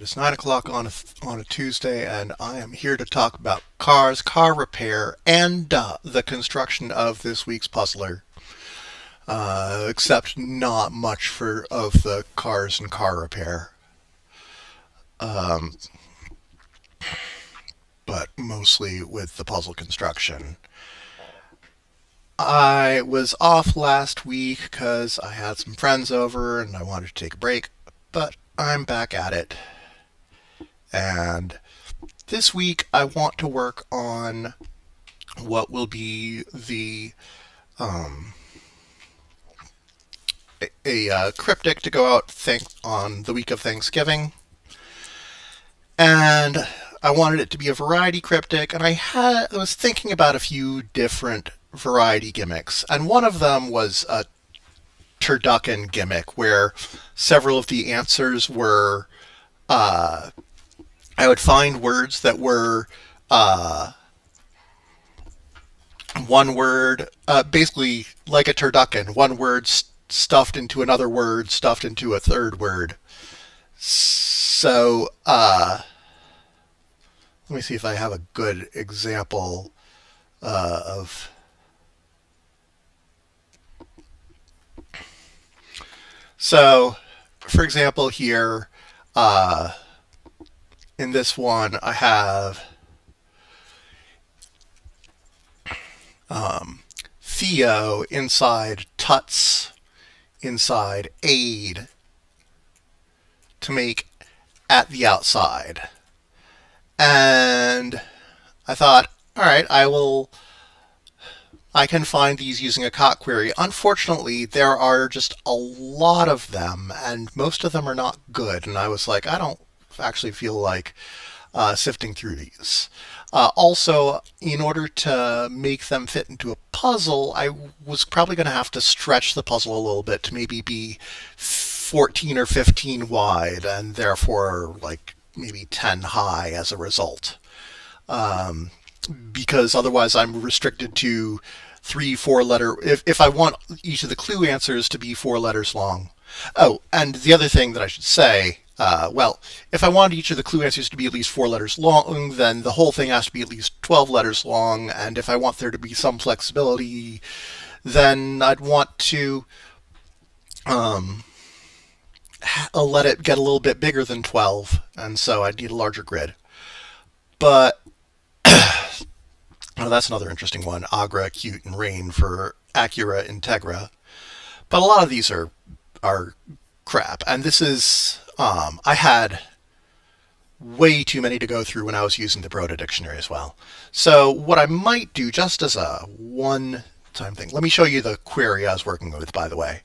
It's 9 o'clock on a Tuesday, and I am here to talk about cars, car repair, and the construction of this week's puzzler. Except not much for of the cars and car repair, um, but mostly with the puzzle construction. I was off last week because I had some friends over and I wanted to take a break, but I'm back at it. And this week I want to work on what will be um, a cryptic to go out on the week of Thanksgiving, and I wanted it to be a variety cryptic, and I was thinking about a few different variety gimmicks, and one of them was a turducken gimmick where several of the answers were uh, I would find words that were one word, basically like a turducken, one word stuffed into another word, stuffed into a third word. So, let me see if I have a good example of. So, for example, here uh, in this one, I have um, Theo inside Tuts inside aid to make at the outside. And I thought, all right, I can find these using a cot query. Unfortunately, there are just a lot of them, and most of them are not good. And I was like, I don't actually feel like sifting through these. Also, in order to make them fit into a puzzle, I was probably going to have to stretch the puzzle a little bit to maybe be 14 or 15 wide, and therefore like maybe 10 high as a result. Um, because otherwise I'm restricted to 3, 4 letter. If I want each of the clue answers to be 4 letters long. Oh, and the other thing that I should say, well, if I want each of the clue answers to be at least 4 letters long, then the whole thing has to be at least 12 letters long. And if I want there to be some flexibility, then I'd want to um, let it get a little bit bigger than 12. And so I'd need a larger grid. But oh, that's another interesting one. Agra, Acute, and Rain for Acura Integra. But a lot of these are crap. And this is I had way too many to go through when I was using the Broda dictionary as well. So what I might do, just as a one-time thing, let me show you the query I was working with. By the way,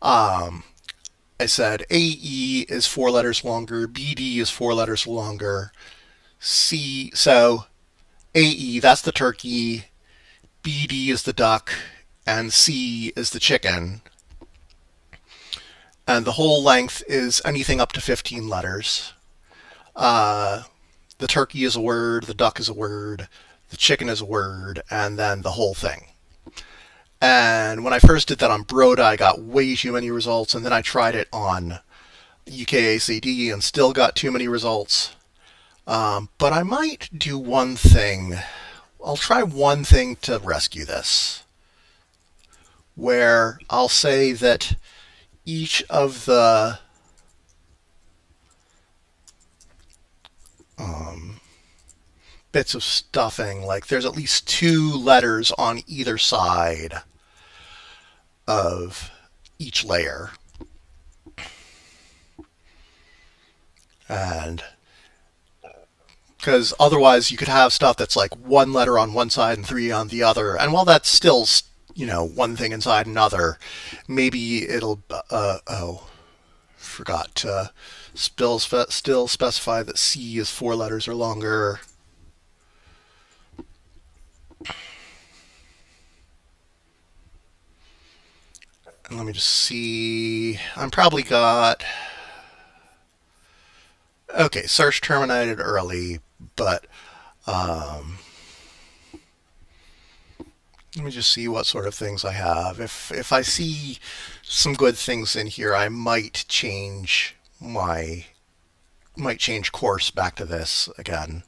um, I said AE is 4 letters longer, BD is 4 letters longer, C. So AE, that's the turkey, BD is the duck, and C is the chicken. And the whole length is anything up to 15 letters. Uh, the turkey is a word, the duck is a word, the chicken is a word, and then the whole thing. And when I first did that on Broda, I got way too many results, and then I tried it on UKACD and still got too many results. But I might do one thing. I'll try one thing to rescue this, where I'll say that each of the um, bits of stuffing, like there's at least 2 letters on either side of each layer. And because otherwise you could have stuff that's like 1 letter on one side and 3 on the other. And while that's still, one thing inside another, maybe it'll, oh, forgot to still specify that C is 4 letters or longer. And let me just see. I'm probably got. Okay, search terminated early, but let me just see what sort of things I have. If I see some good things in here, I might change might change course back to this again.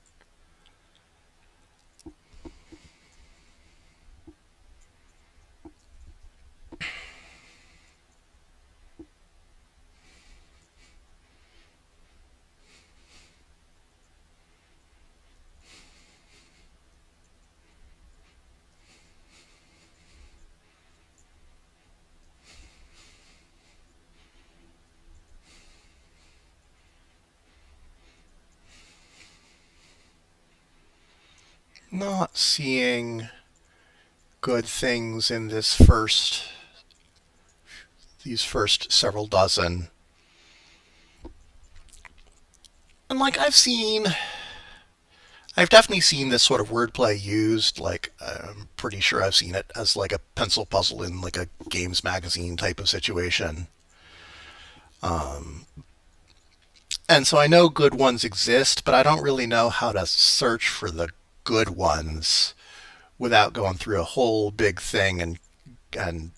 Not seeing good things in these first several dozen. And like I've definitely seen this sort of wordplay used. Like I'm pretty sure I've seen it as like a pencil puzzle in like a games magazine type of situation. And so I know good ones exist, but I don't really know how to search for the good ones without going through a whole big thing and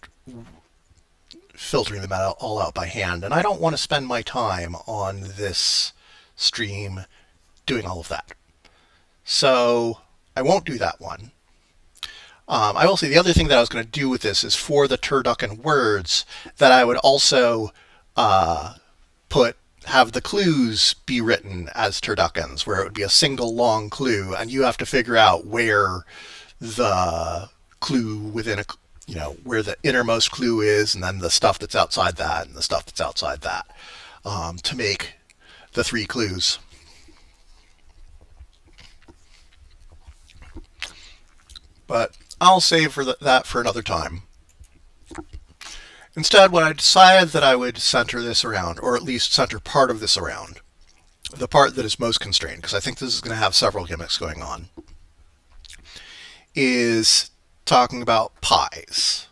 filtering them all out by hand. And I don't want to spend my time on this stream doing all of that. So I won't do that one. I will say the other thing that I was going to do with this is for the turducken words that I would also put have the clues be written as turduckens, where it would be a single long clue, and you have to figure out where the clue within a where the innermost clue is, and then the stuff that's outside that, and the stuff that's outside that, to make the three clues. But I'll save that for another time. Instead, what I decided that I would center this around, or at least center part of this around, the part that is most constrained, because I think this is going to have several gimmicks going on, is talking about pies.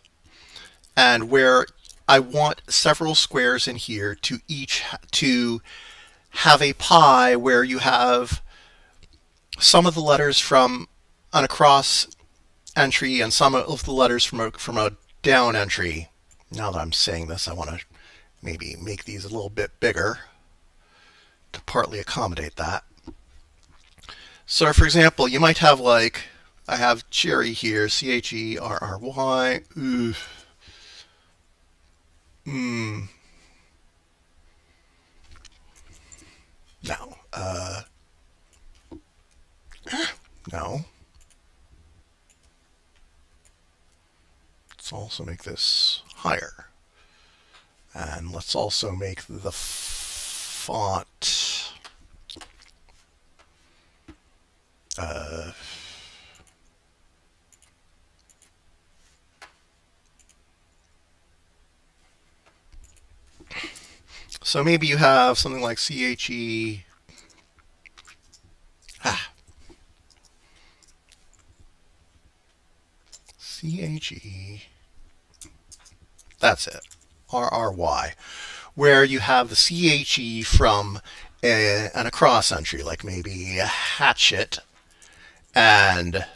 And where I want several squares in here to have a pie where you have some of the letters from an across entry and some of the letters from a down entry. Now that I'm saying this, I want to maybe make these a little bit bigger to partly accommodate that. So for example, you might have like, I have cherry here, Cherry. Oof. No. No. Let's also make this higher. And let's also make the font so maybe you have something like CHE. CHE. That's it. RRY. Where you have the CHE from an across entry, like maybe a hatchet, and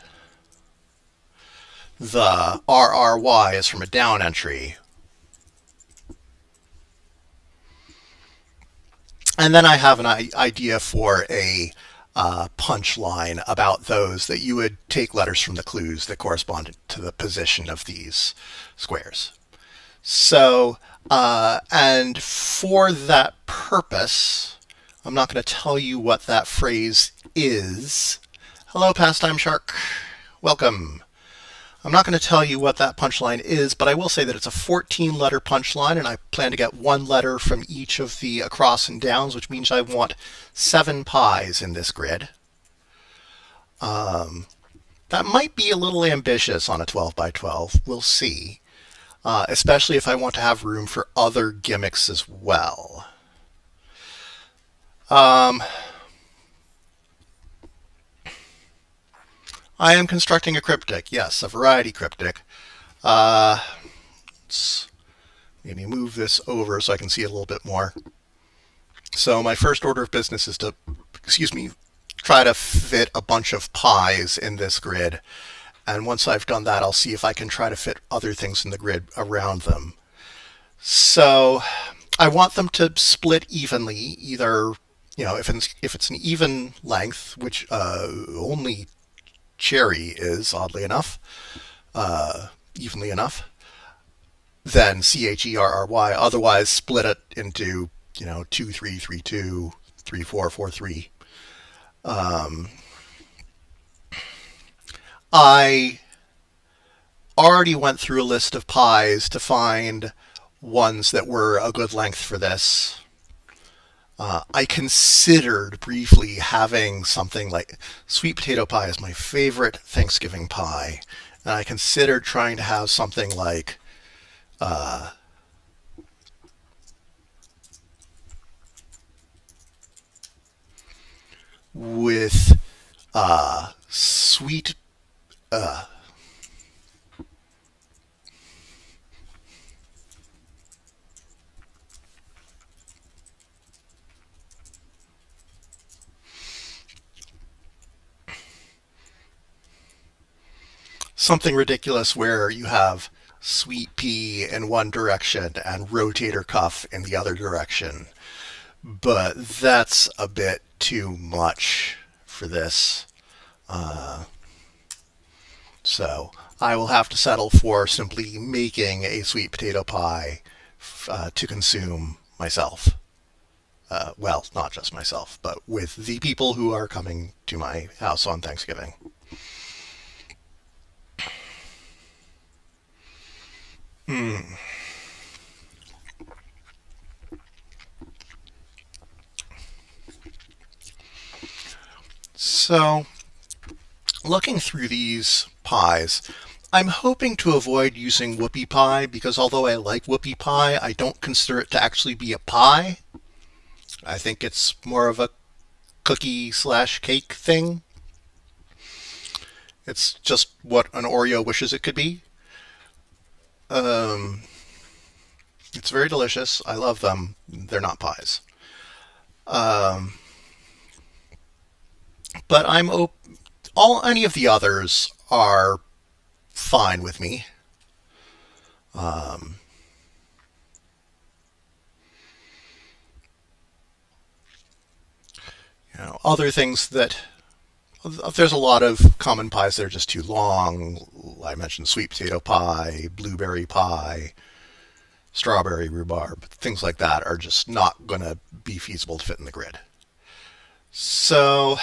the RRY is from a down entry. And then I have an idea for a punch line about those that you would take letters from the clues that correspond to the position of these squares. So, and for that purpose, I'm not going to tell you what that phrase is. Hello, Pastime Shark. Welcome. I'm not going to tell you what that punchline is, but I will say that it's a 14-letter punchline, and I plan to get one letter from each of the across and downs, which means I want 7 pies in this grid. That might be a little ambitious on a 12 by 12. We'll see. Especially if I want to have room for other gimmicks as well. I am constructing a cryptic. Yes, a variety cryptic. Let's maybe move this over so I can see it a little bit more. So my first order of business is to, try to fit a bunch of pies in this grid. And once I've done that, I'll see if I can try to fit other things in the grid around them. So I want them to split evenly, either if it's an even length, which only cherry is, oddly enough, evenly enough, then CHERRY. Otherwise, split it into 2 3 3 2 3 4 4 3. I already went through a list of pies to find ones that were a good length for this. I considered briefly having something like sweet potato pie is my favorite Thanksgiving pie, and I considered trying to have something like with sweet something ridiculous where you have sweet pea in one direction and rotator cuff in the other direction. But that's a bit too much for this. So I will have to settle for simply making a sweet potato pie to consume myself. Well, not just myself, but with the people who are coming to my house on Thanksgiving. So, looking through these pies, I'm hoping to avoid using whoopie pie because although I like whoopie pie, I don't consider it to actually be a pie. I think it's more of a cookie slash cake thing. It's just what an Oreo wishes it could be. Um, it's very delicious. I love them. They're not pies. Um, but all any of the others are fine with me. Um, other things that there's a lot of common pies that are just too long. I mentioned sweet potato pie, blueberry pie, strawberry rhubarb, things like that are just not going to be feasible to fit in the grid. So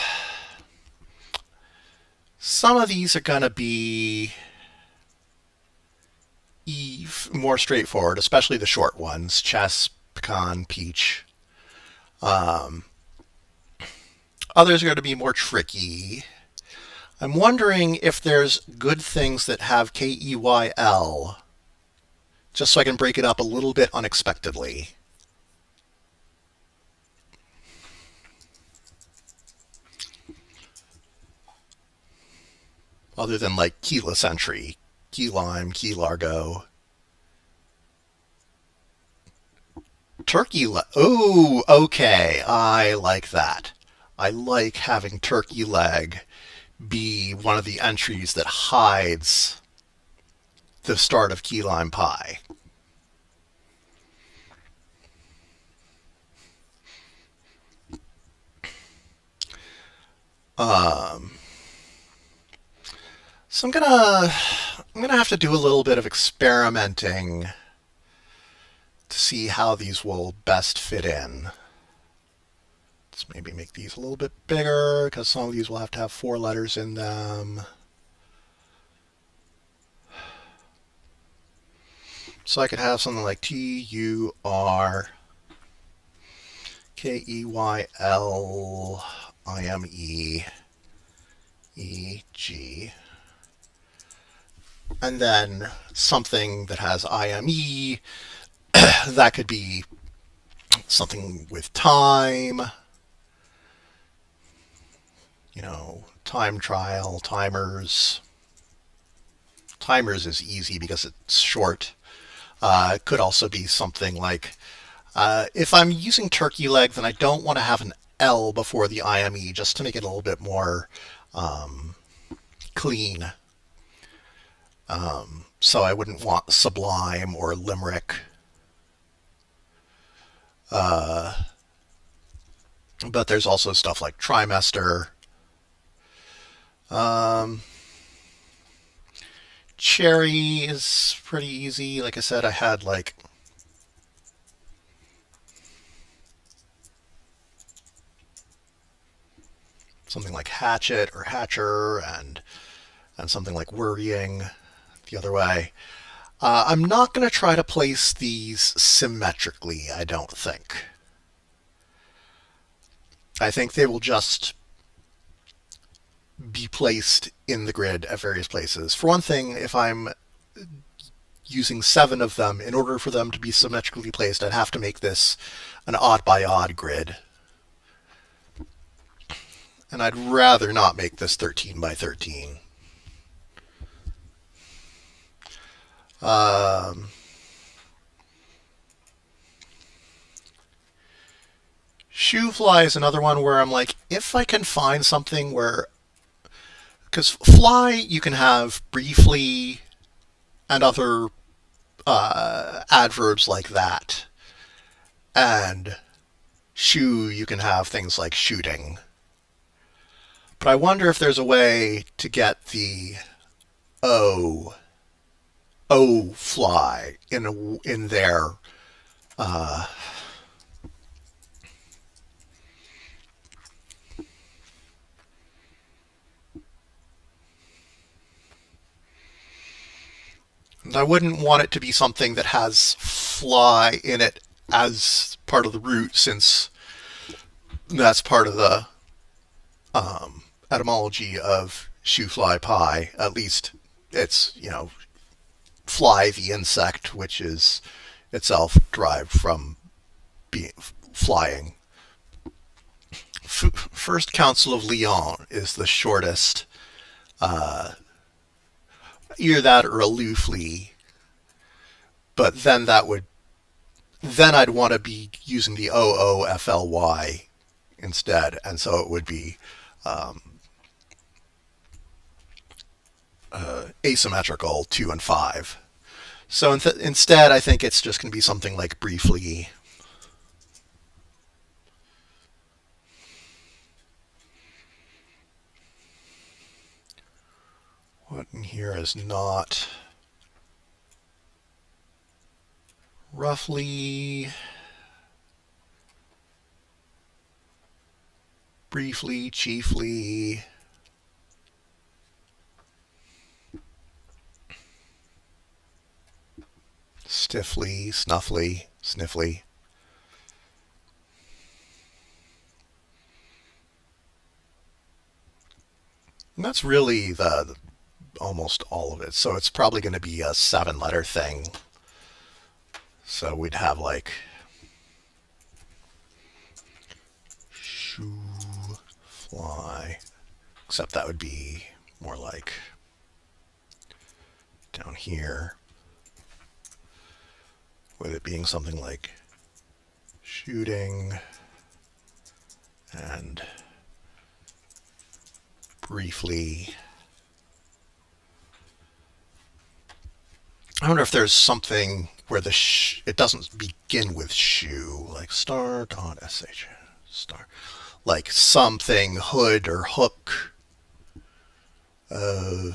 some of these are going to be more straightforward, especially the short ones: chess, pecan, peach. Um, Others are going to be more tricky. I'm wondering if there's good things that have KEYL, just so I can break it up a little bit unexpectedly. Other than like keyless entry, key lime, key largo, turkey. Oh, okay. I like that. I like having turkey leg be one of the entries that hides the start of key lime pie. Um, so I'm gonna have to do a little bit of experimenting to see how these will best fit in. Let's maybe make these a little bit bigger because some of these will have to have 4 letters in them. So I could have something like TURKEYLIMEEG, and then something that has IME. That could be something with time, time trial, timers. Timers is easy because it's short. It could also be something like if I'm using turkey leg, then I don't want to have an L before the IME just to make it a little bit more um, clean. So I wouldn't want sublime or limerick. Uh, But there's also stuff like trimester. Um, cherry is pretty easy. Like I said, I had like something like hatchet or hatcher and something like worrying the other way. I'm not going to try to place these symmetrically, I don't think. I think they will just be placed in the grid at various places. For one thing, if I'm using 7 of them, in order for them to be symmetrically placed, I'd have to make this an odd by odd grid. And I'd rather not make this 13 by 13. Um, Shoe fly is another one where I'm like, if I can find something where, because fly you can have briefly and other adverbs like that, and shoe you can have things like shooting. But I wonder if there's a way to get the O fly in there. Uh, and I wouldn't want it to be something that has fly in it as part of the root, since that's part of the etymology of shoe fly pie. At least it's, fly the insect, which is itself derived from being flying. First Council of Lyon is the shortest. Either that or aloofly, but then I'd want to be using the OOFLY instead, and so it would be asymmetrical 2 and 5. So instead, I think it's just going to be something like briefly. What in here is not roughly, briefly, chiefly, stiffly, snuffly, sniffly. And that's really the almost all of it. So it's probably going to be a 7-letter thing. So we'd have like shoe fly, except that would be more like down here, with it being something like shooting and briefly. I wonder if there's something where it doesn't begin with shoe, like star.sh, star, like something hood or hook. Uh,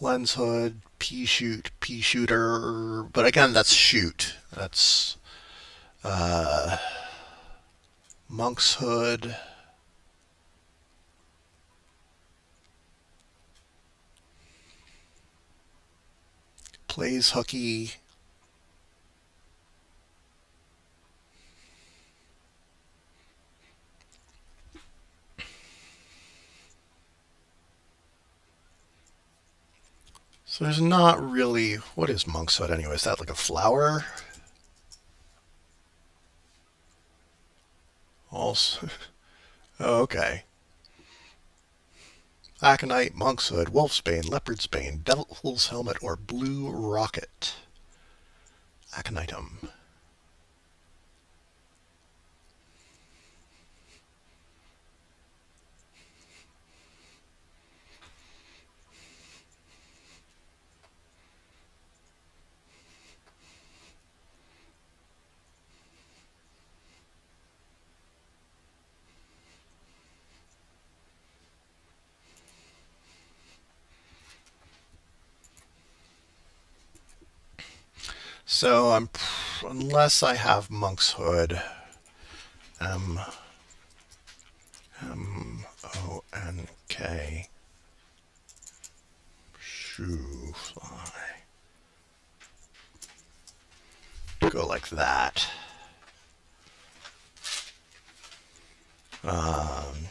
Lens hood, pea shooter, but again, that's shoot. That's monk's hood. Plays hooky. So there's not really. What is monk's hood anyway? Is that like a flower? Also, oh, okay. Aconite, monk's hood, wolfsbane, leopardsbane, devil's helmet, or blue rocket. Aconitum. So unless I have monk's hood, M O N K shoe fly. Go like that. Um,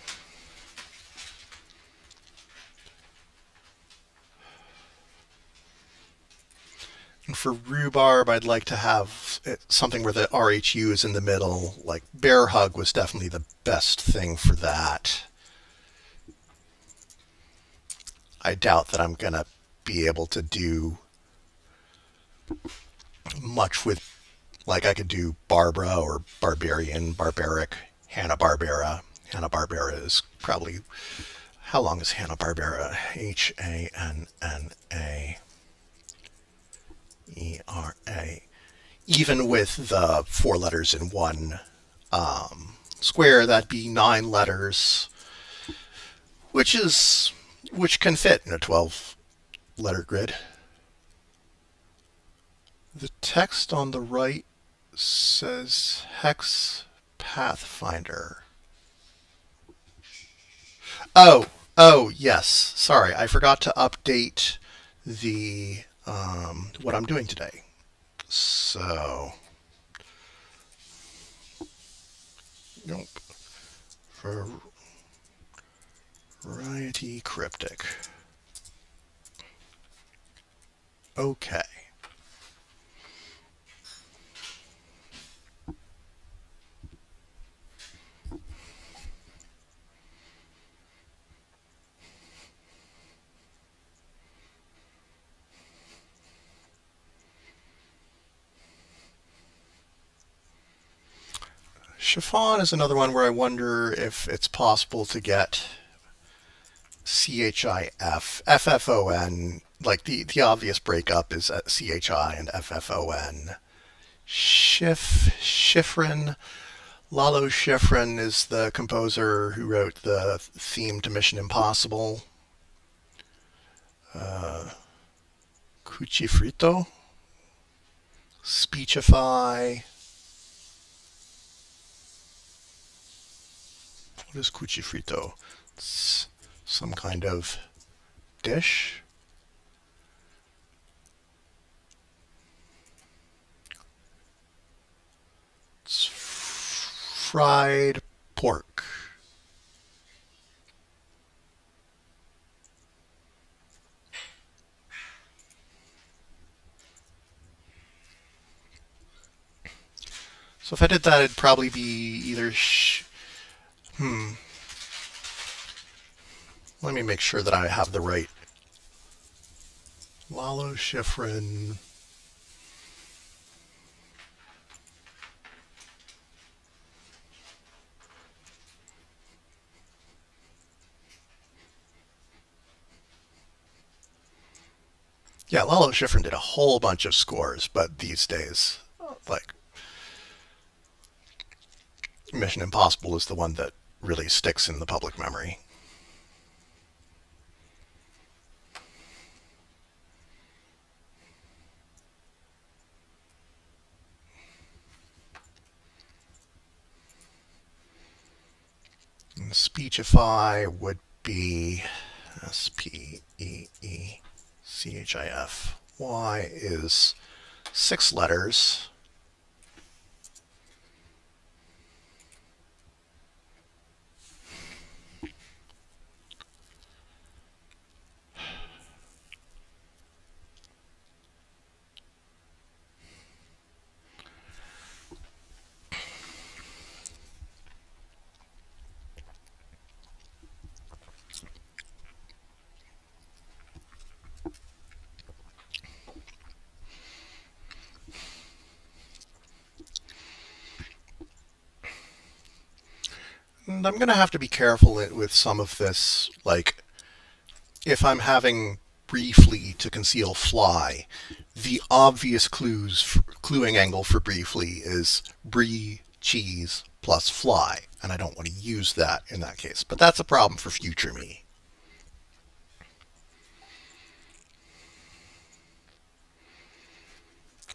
and for rhubarb, I'd like to have something where the RHU is in the middle. Like bear hug was definitely the best thing for that. I doubt that I'm going to be able to do much with, like, I could do Barbara or Barbarian, Barbaric, Hanna-Barbera. Hanna-Barbera is probably, how long is Hanna-Barbera? HannaEra. Even with the 4 letters in one square, that'd be 9 letters, which can fit in a 12-letter grid. The text on the right says Hex Pathfinder. Oh, yes. Sorry, I forgot to update the what I'm doing today. So, nope. Variety cryptic. Okay. Chiffon is another one where I wonder if it's possible to get CHIF, FFON, like the obvious breakup is CHI and FFON. Schifrin, Lalo Schifrin is the composer who wrote the theme to Mission Impossible. Cucifrito, Speechify. What is Cucifrito? It's some kind of dish. It's fried pork. So if I did that, it'd probably be either let me make sure that I have the right. Lalo Schifrin. Yeah, Lalo Schifrin did a whole bunch of scores, but these days, like, Mission Impossible is the one that really sticks in the public memory. And Speechify would be SPEECHIF. Y is 6 letters. And I'm going to have to be careful with some of this. Like, if I'm having briefly to conceal fly, the obvious cluing angle for briefly is brie, cheese, plus fly. And I don't want to use that in that case. But that's a problem for future me.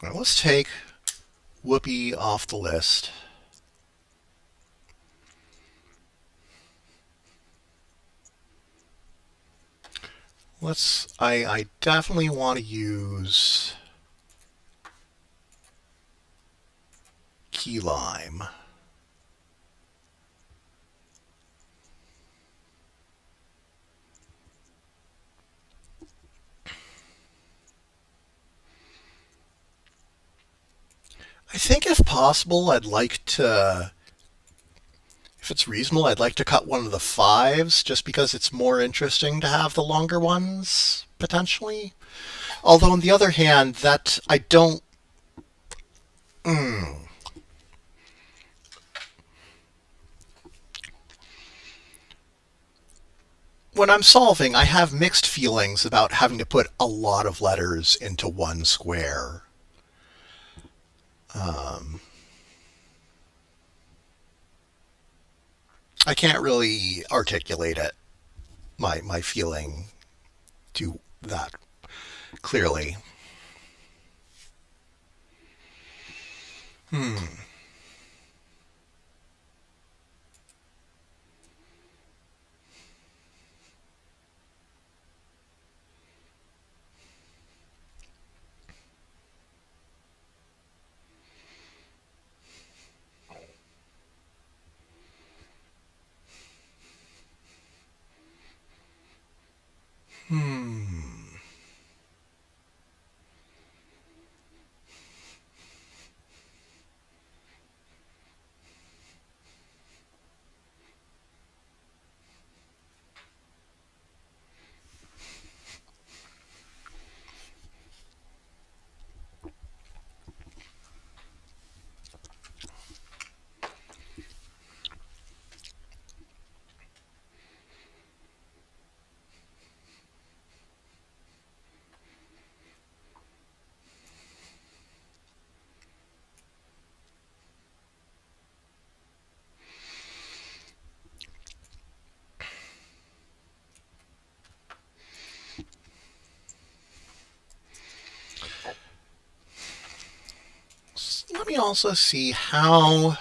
Well, let's take Whoopi off the list. I definitely want to use key lime. I think if possible, if it's reasonable, I'd like to cut one of the fives just because it's more interesting to have the longer ones, potentially. Although, on the other hand, that I don't. Mm, when I'm solving, I have mixed feelings about having to put a lot of letters into one square. Um, I can't really articulate it, my feeling to that clearly. Hmm. Hmm. Let me also see how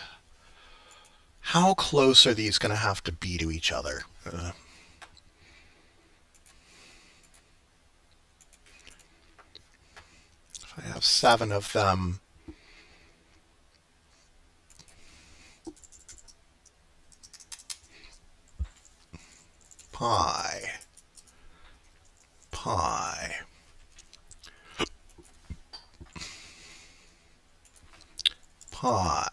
close are these going to have to be to each other. If I have seven of them, pi, pi, pi,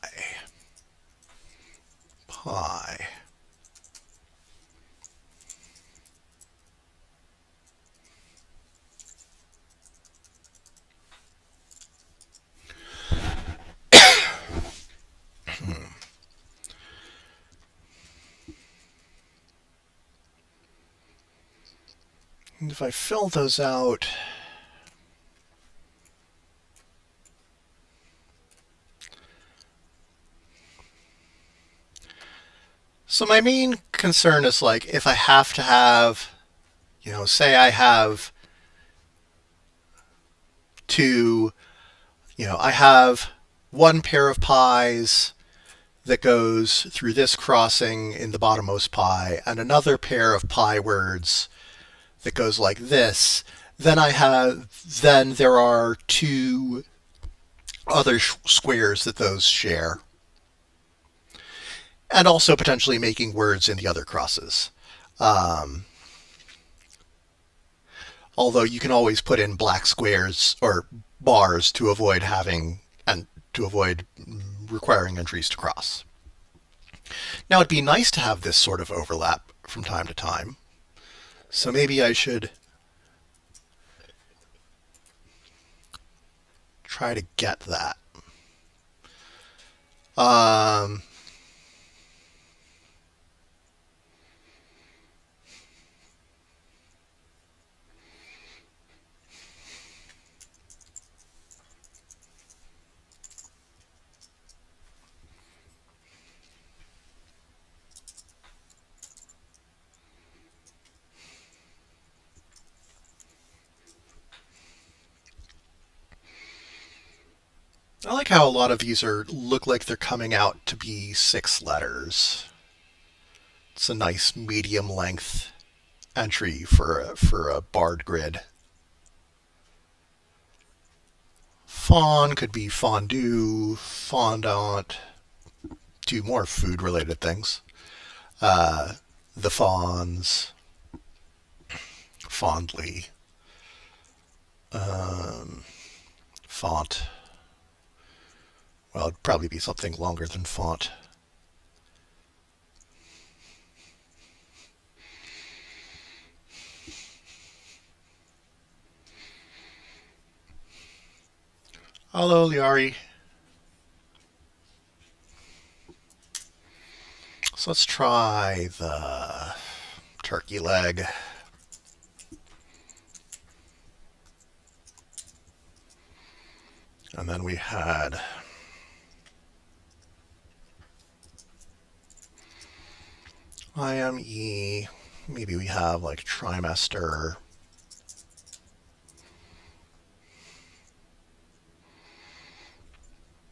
pi. And if I fill those out, so my main concern is like if I have to have, say I have two, I have one pair of pies that goes through this crossing in the bottommost pi and another pair of pi words that goes like this, then there are two other squares that those share, and also potentially making words in the other crosses. Um, Although you can always put in black squares or bars to avoid having and to avoid requiring entries to cross. Now it'd be nice to have this sort of overlap from time to time. So maybe I should try to get that. Um, I like how a lot of these look like they're coming out to be 6 letters. It's a nice medium length entry for a barred grid. Fawn could be fondue, fondant, two more food related things. Uh, the fawns, fondly, font. Well, it'd probably be something longer than font. Hello, Liari. So let's try the turkey leg. And then we had IME. Maybe we have like trimester.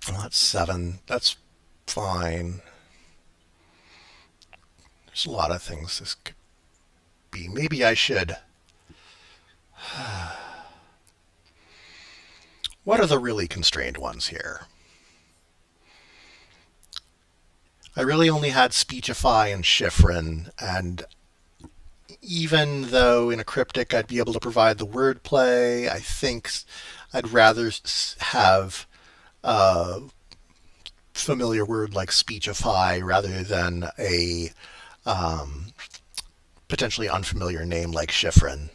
Well, that's 7. That's fine. There's a lot of things this could be. Maybe I should. What are the really constrained ones here? I really only had Speechify and Chiffrin, and even though in a cryptic I'd be able to provide the wordplay, I think I'd rather have a familiar word like Speechify rather than a potentially unfamiliar name like Chiffrin.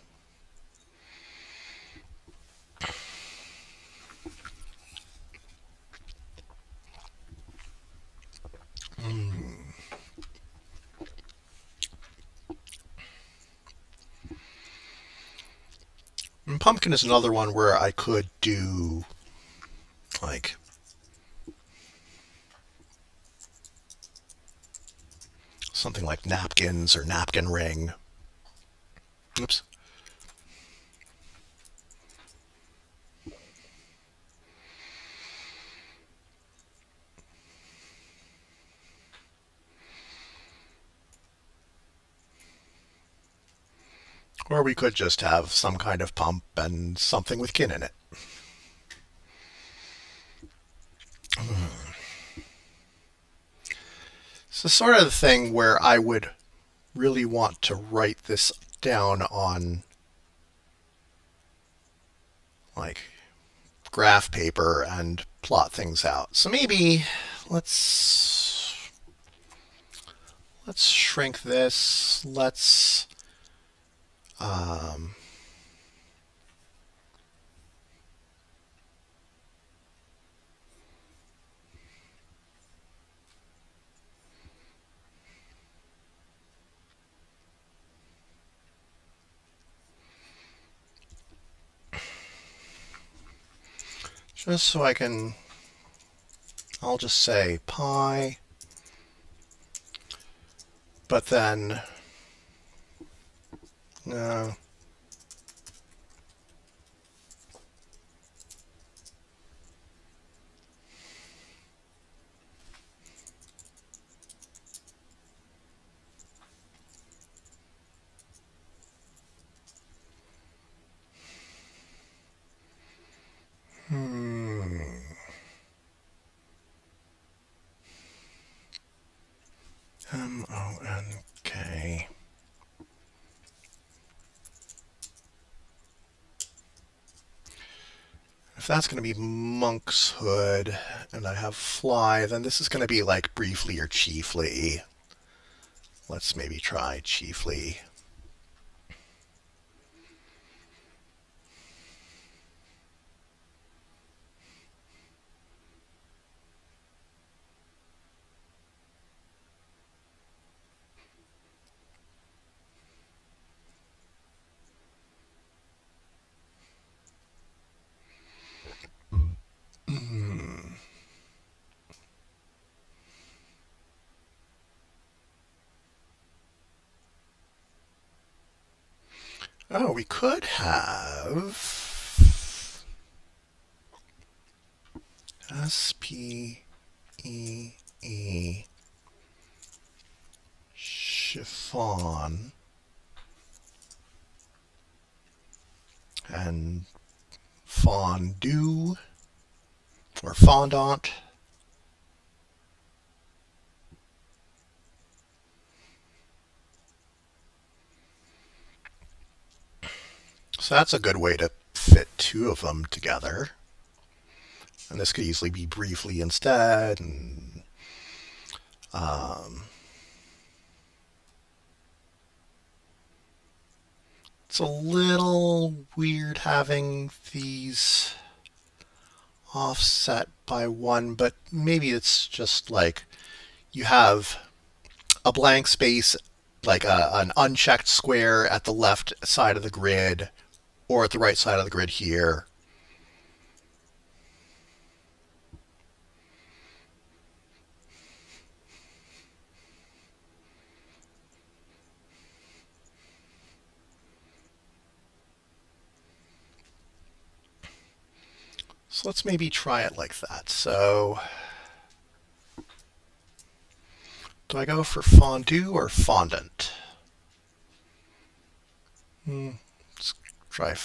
And pumpkin is another one where I could do like something like napkins or napkin ring. Oops. Or we could just have some kind of pump and something with kin in it. So sort of the thing where I would really want to write this down on like graph paper and plot things out. So maybe let's let's shrink this. Let's um, just so I can, I'll just say pi, but then no. MONK. If that's going to be monk's hood and I have fly, then this is going to be like briefly or chiefly. Let's maybe try chiefly. Oh, we could have S-P-E-E chiffon and fondue or fondant. So that's a good way to fit two of them together. And this could easily be briefly instead. And, um, it's a little weird having these offset by one, but maybe it's just like you have a blank space, like an unchecked square at the left side of the grid or at the right side of the grid here. So let's maybe try it like that. So do I go for fondue or fondant? Let's try.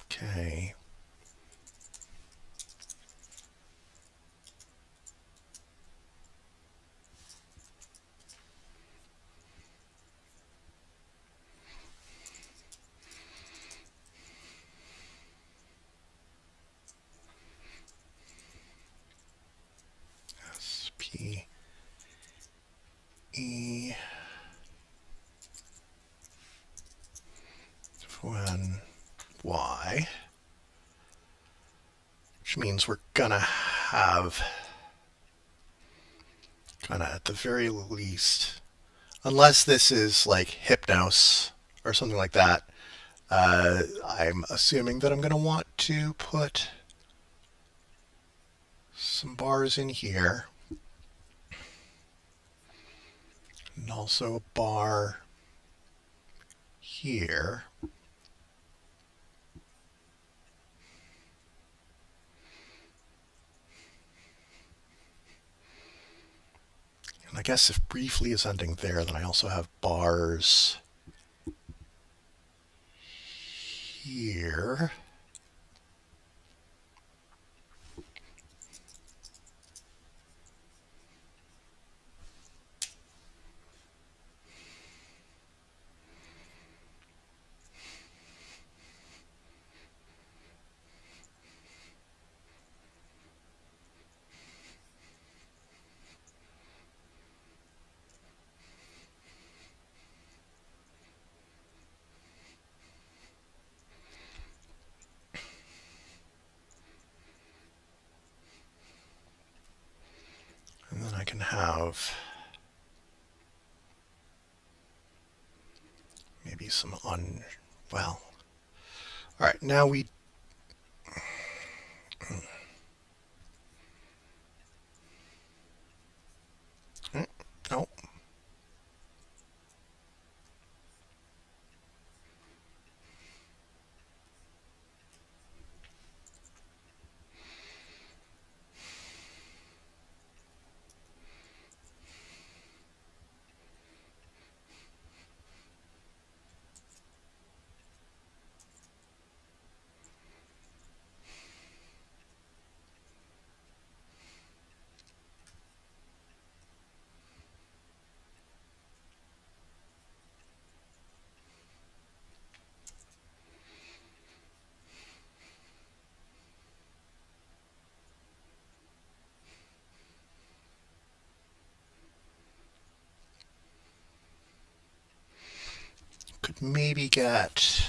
Okay. S P E when Y, which means we're gonna have kind of at the very least, unless this is like Hypnos or something like that, I'm assuming that I'm going to want to put some bars in here and also a bar here. And I guess if briefly is ending there, then I also have bars here. And then I can have maybe some well. All right, now we no. Could maybe get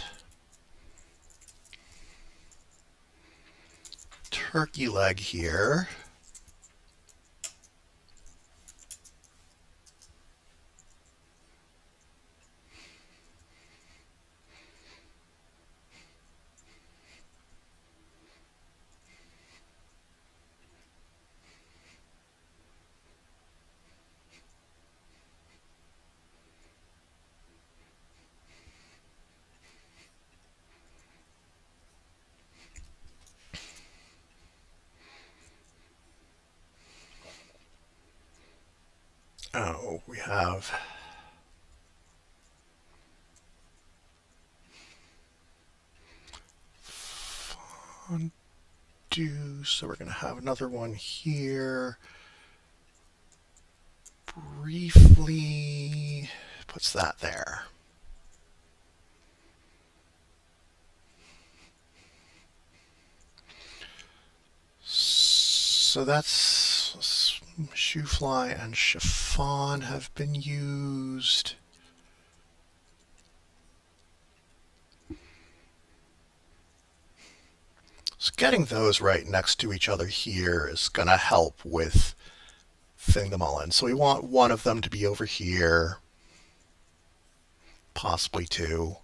turkey leg here. We have fondue, so we're going to have another one here. Briefly puts that there. So that's shoe fly and chiffon have been used. So getting those right next to each other here is going to help with fitting them all in. So we want one of them to be over here, possibly two.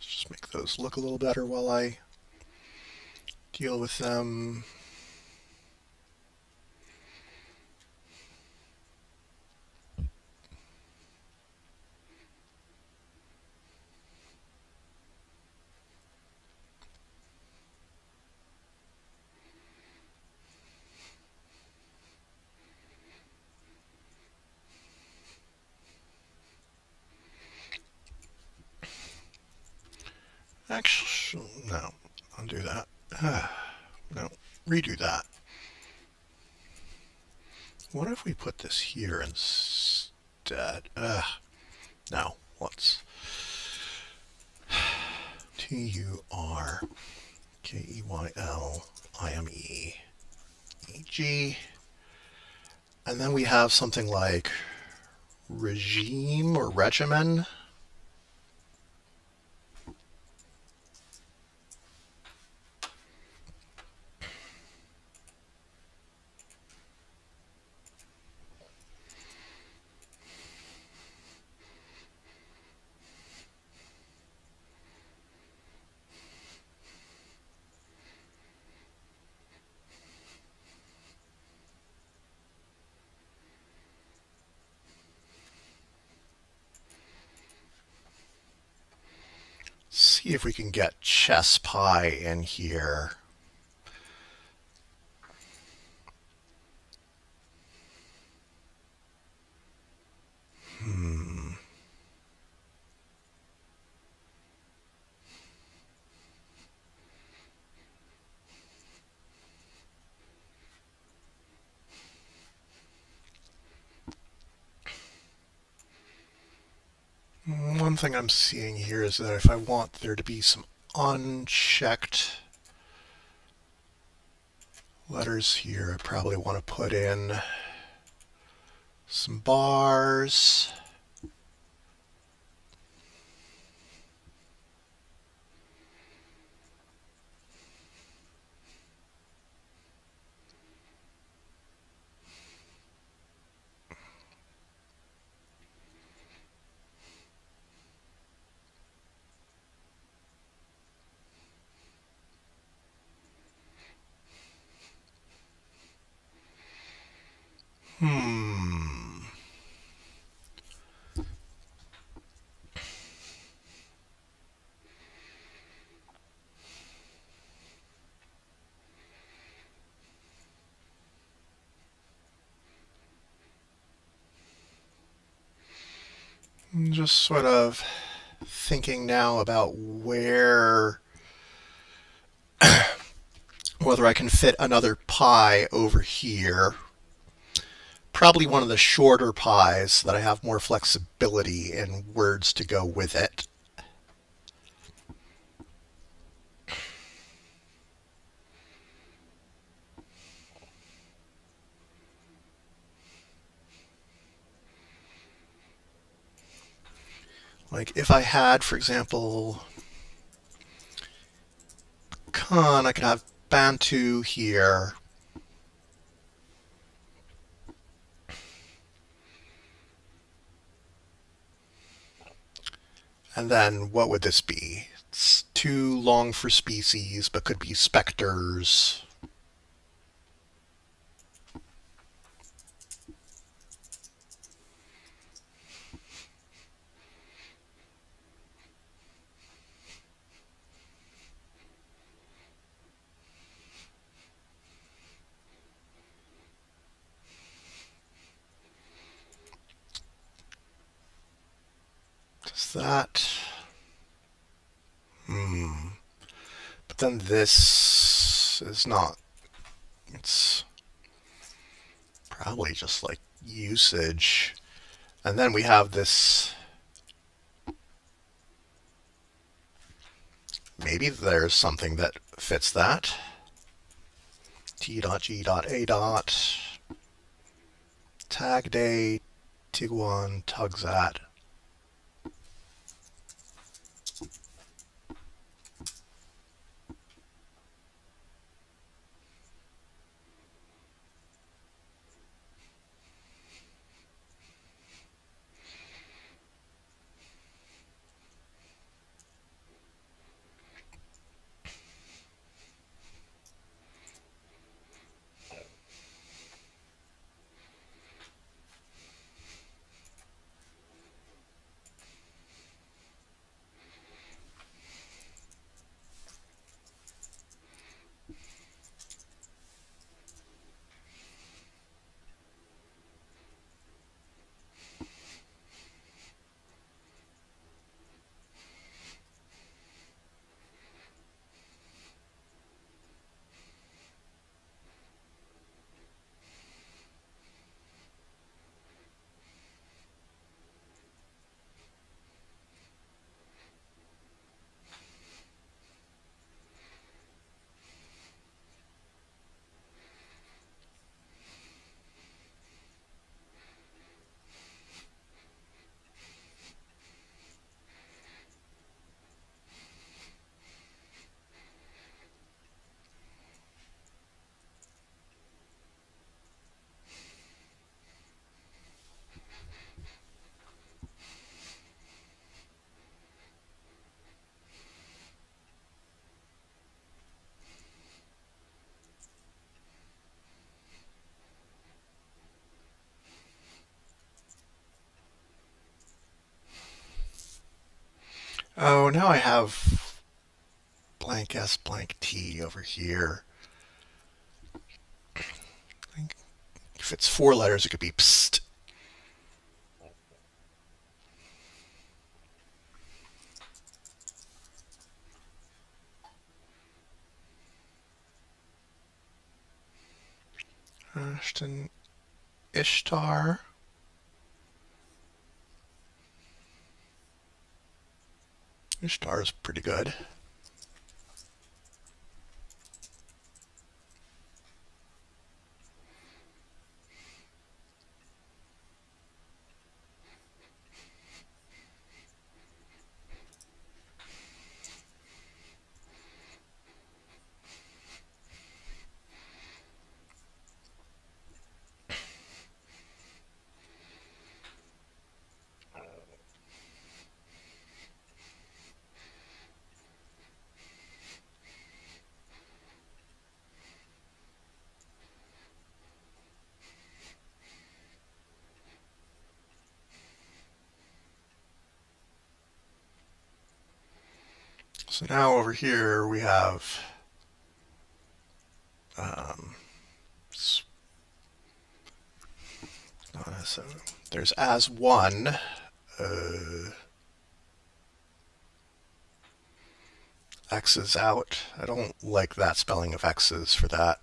Let's just make those look a little better while I deal with them. Actually, no, undo that. No, redo that. What if we put this here instead? No, let's TurkeyLimeg. And then we have something like regime or regimen. See if we can get chess pie in here. One thing I'm seeing here is that if I want there to be some unchecked letters here, I probably want to put in some bars. Just sort of thinking now about whether I can fit another pie over here. probably one of the shorter pies so that I have more flexibility in words to go with it. Like if I had, for example, Khan, I could have Bantu here. And then what would this be? It's too long for species, but could be specters. Does that? But then this is not. It's probably just like usage. And then we have this. Maybe there's something that fits that. T dot G dot A dot. Tag day. Tiguan tugs at. Oh, now I have blank S blank T over here. If it's 4 letters, it could be pst. Ashton Ishtar. Ishtar is pretty good. So now over here we have um, so there's as one. X's out. I don't like that spelling of X's for that.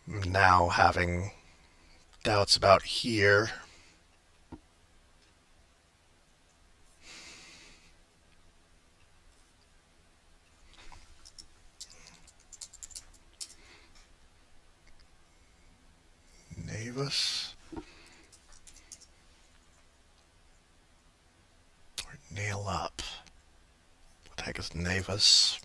Now having doubts about here. Navis. Or nail up. What the heck is Navis?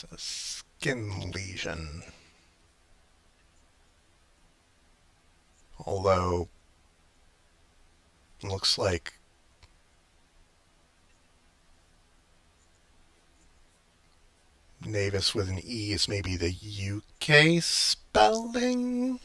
It's a skin lesion. Although, looks like Navis with an E is maybe the UK spelling?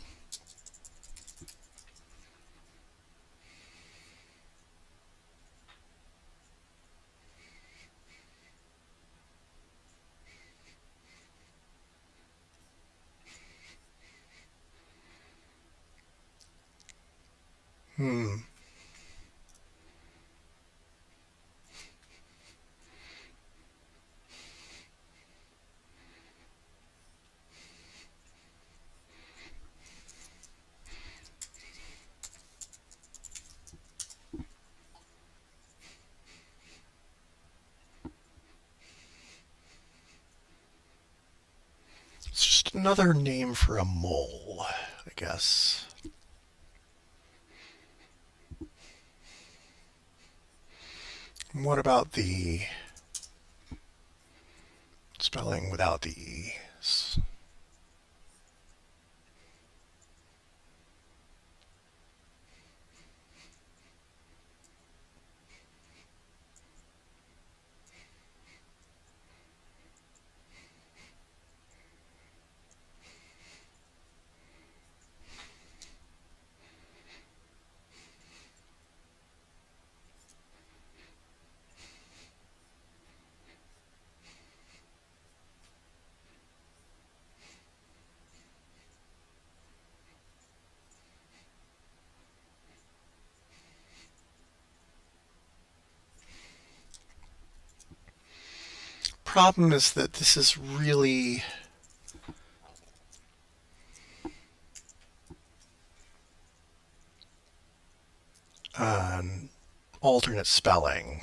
Hmm. It's just another name for a mole, I guess. What about the spelling without the E's? Problem is that this is really an alternate spelling.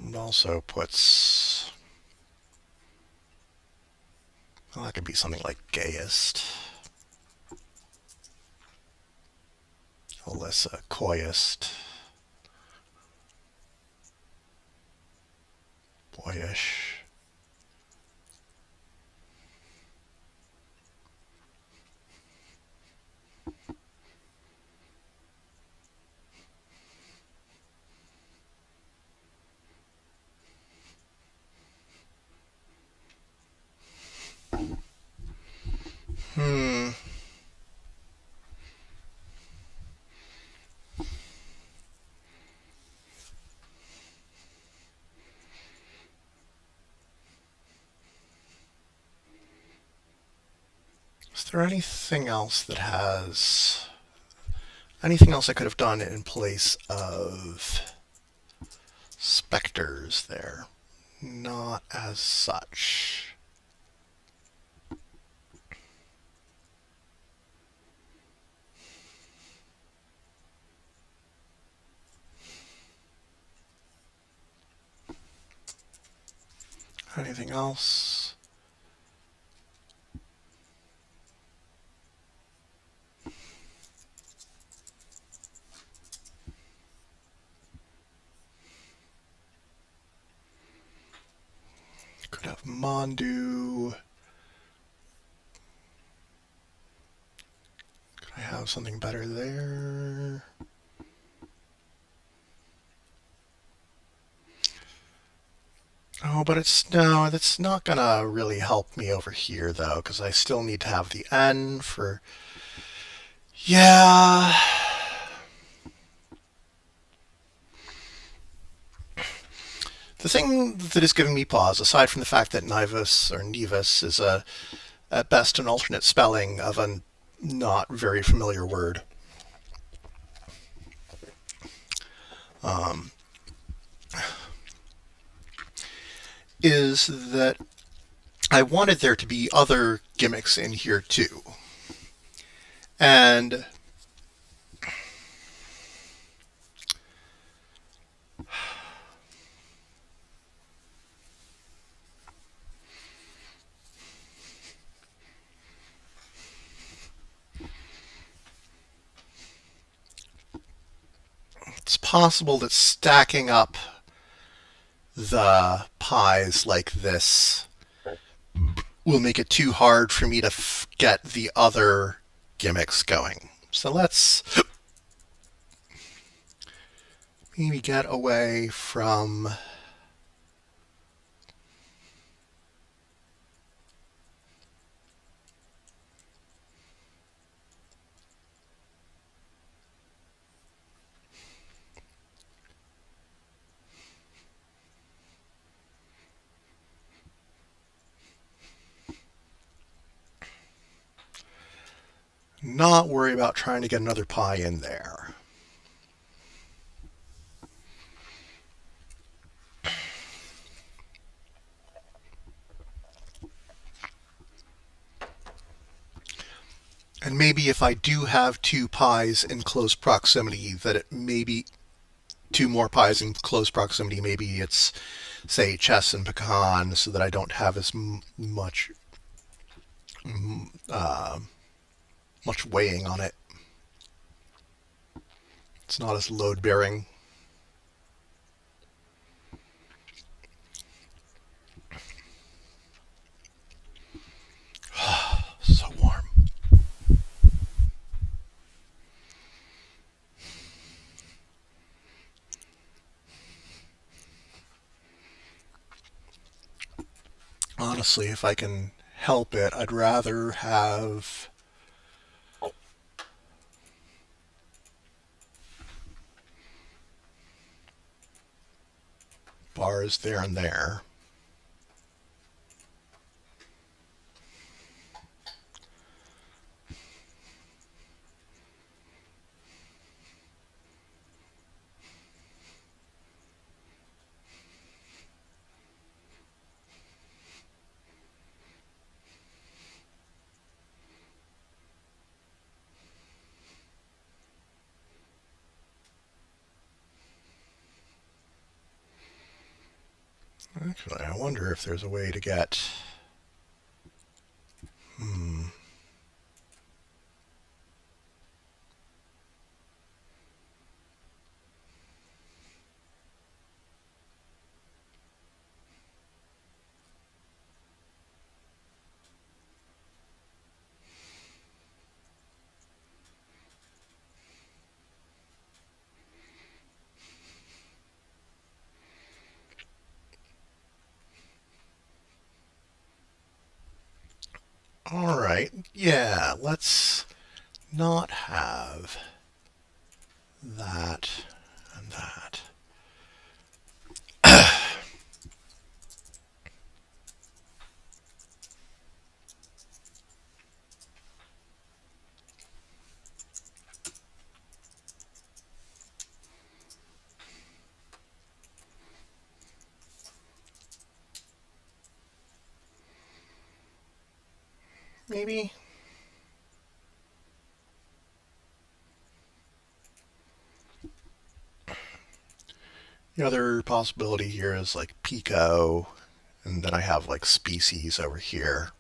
It also puts, well, that could be something like gayest. Alyssa, coyest. Boyish. Hmm. Is there anything else that has... anything else I could have done in place of specters there? Not as such. Anything else? Could have Mondu. Could I have something better there? Oh, but it's no, that's not gonna really help me over here though, because I still need to have the N for. Yeah. The thing that is giving me pause, aside from the fact that Nivus or Nevis is at best an alternate spelling of a not very familiar word, um, is that I wanted there to be other gimmicks in here too. And it's possible that stacking up the pies like this will make it too hard for me to get the other gimmicks going. So let's maybe get away from. Not worry about trying to get another pie in there. And maybe if I do have two pies in close proximity, that it maybe two more pies in close proximity, maybe it's, say, chess and pecan, so that I don't have as much uh, much weighing on it. It's not as load bearing. So warm. Honestly, if I can help it, I'd rather have bars there and there. Actually, I wonder if there's a way to get. Hmm. All right. Yeah, let's not have that and that. Maybe. The other possibility here is like Pico, and then I have like species over here.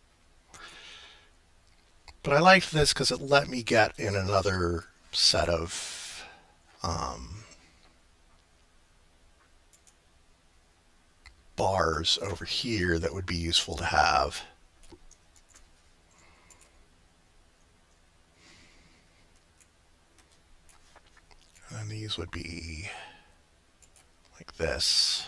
But I liked this because it let me get in another set of um, bars over here that would be useful to have. And these would be like this.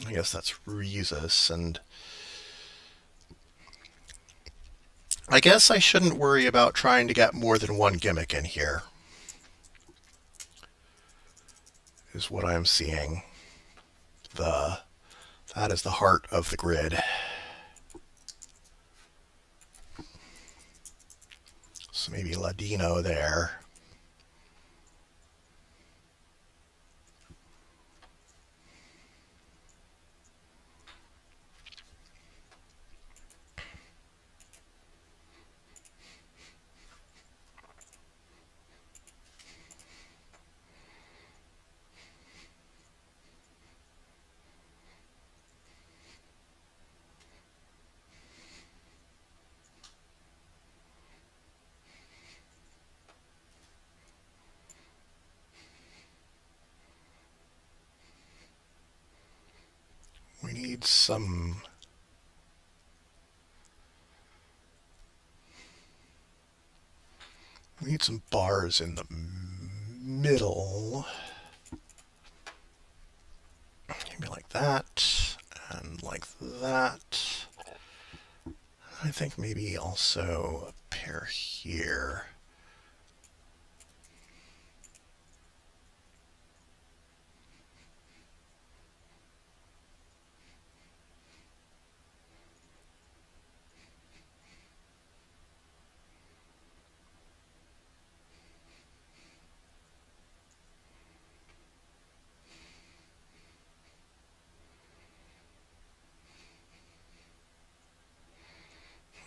I guess that's Rhesus, and I guess I shouldn't worry about trying to get more than one gimmick in here, is what I'm seeing. The That is the heart of the grid. So maybe Ladino there. We need some we need some bars in the middle. Maybe like that and like that. I think maybe also a pair here.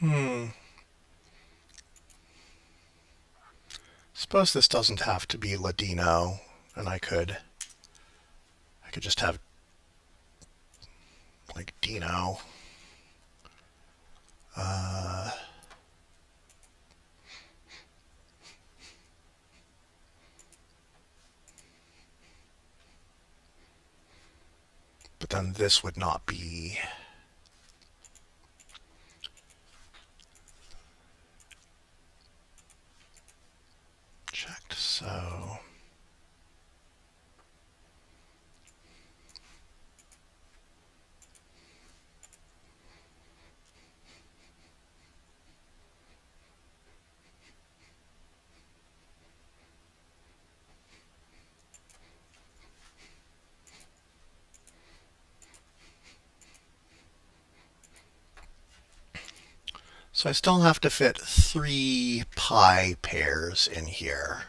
Hmm. Suppose this doesn't have to be Ladino, and I could just have like Dino. Uh, but then this would not be checked. So I still have to fit 3 pi pairs in here.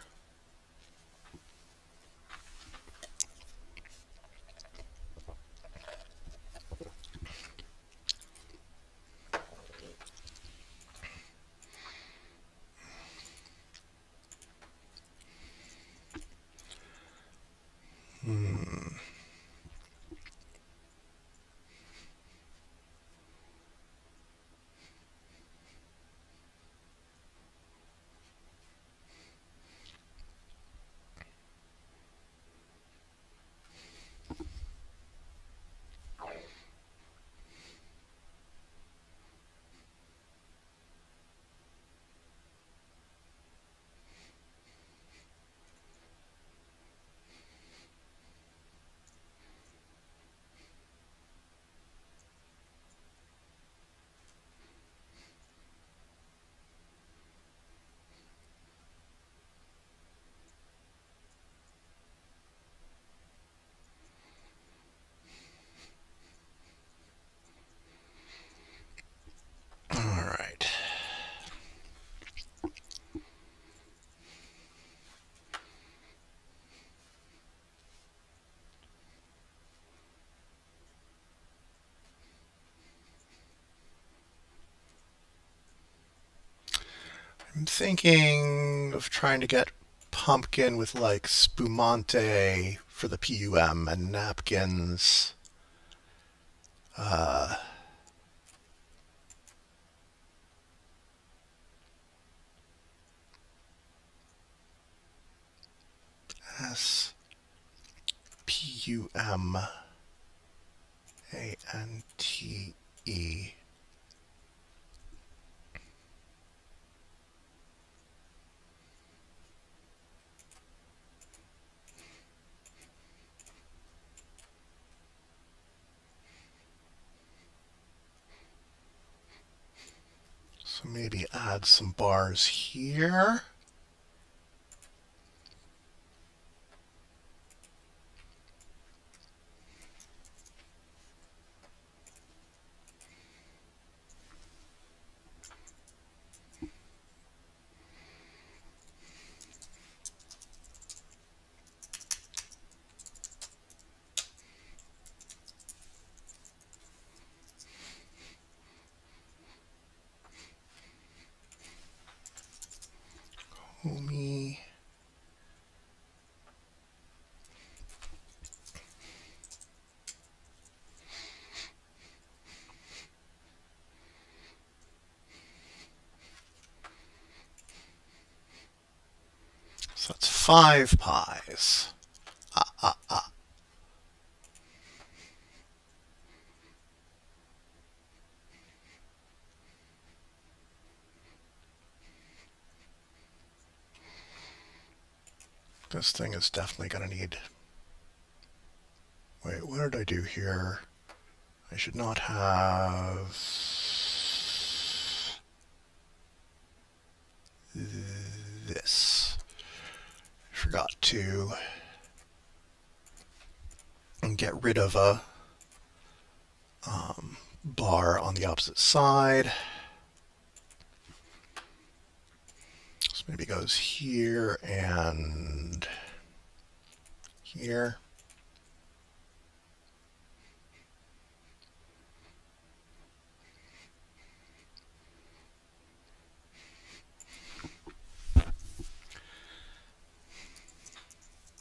Hmm. All right. I'm thinking of trying to get pumpkin with like spumante for the PUM and napkins. Uh, SPUMANTE. So Maybe add some bars here. Homie. So that's 5 pies. This thing is definitely going to need... Wait, what did I do here? I should not have... this. I forgot to get rid of a bar on the opposite side. So maybe it goes here and here.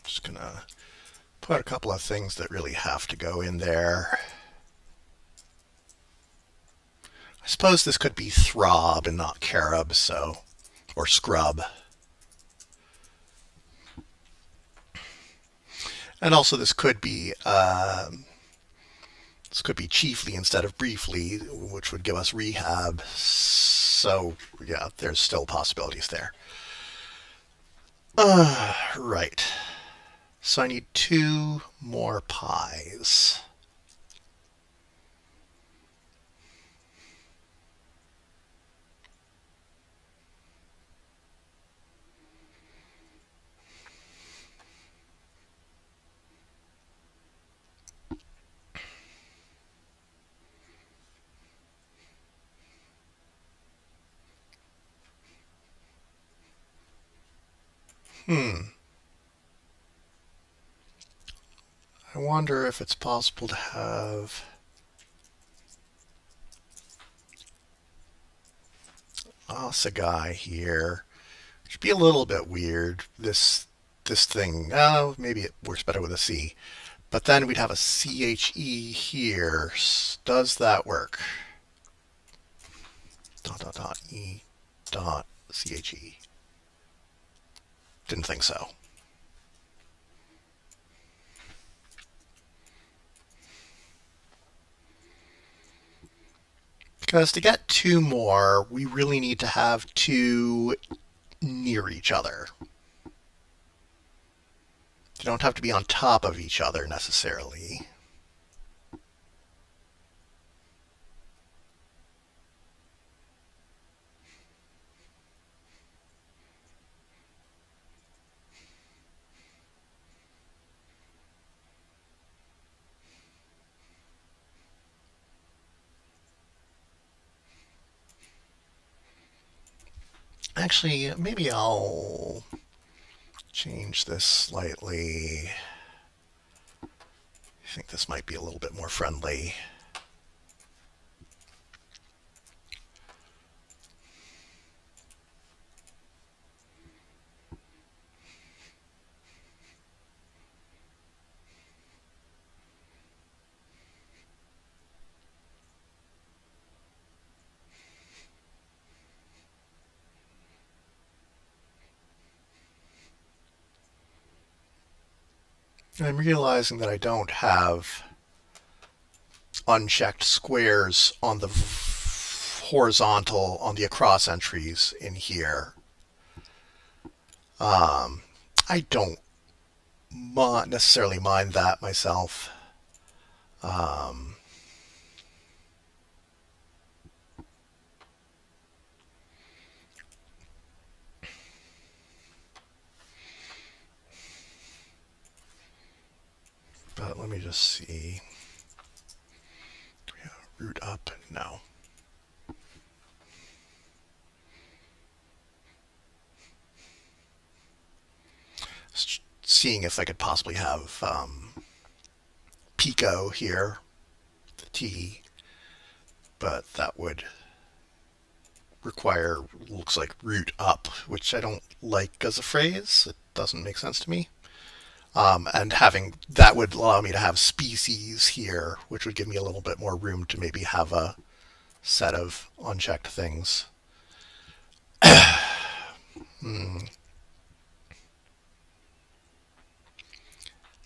Just gonna put a couple of things that really have to go in there. I suppose this could be throb and not carob, so, or scrub. And also this could be chiefly instead of briefly, which would give us rehab. So yeah, there's still possibilities there. Right. So I need 2 more pies. I wonder if it's possible to have Asagai here. Which would be a little bit weird. This thing, maybe it works better with a C. But then we'd have a CHE here. Does that work? Dot dot dot E dot CHE. Didn't think so. Because to get 2 more, we really need to have 2 near each other. They don't have to be on top of each other necessarily. Actually, maybe I'll change this slightly. I think this might be a little bit more friendly. I'm realizing that I don't have unchecked squares on the horizontal, on the across entries in here. I don't necessarily mind that myself. let me just see. Yeah, root up, no. Seeing if I could possibly have Pico here, the T, but that would require, looks like root up, which I don't like as a phrase. It doesn't make sense to me. And having that would allow me to have species here, which would give me a little bit more room to maybe have a set of unchecked things.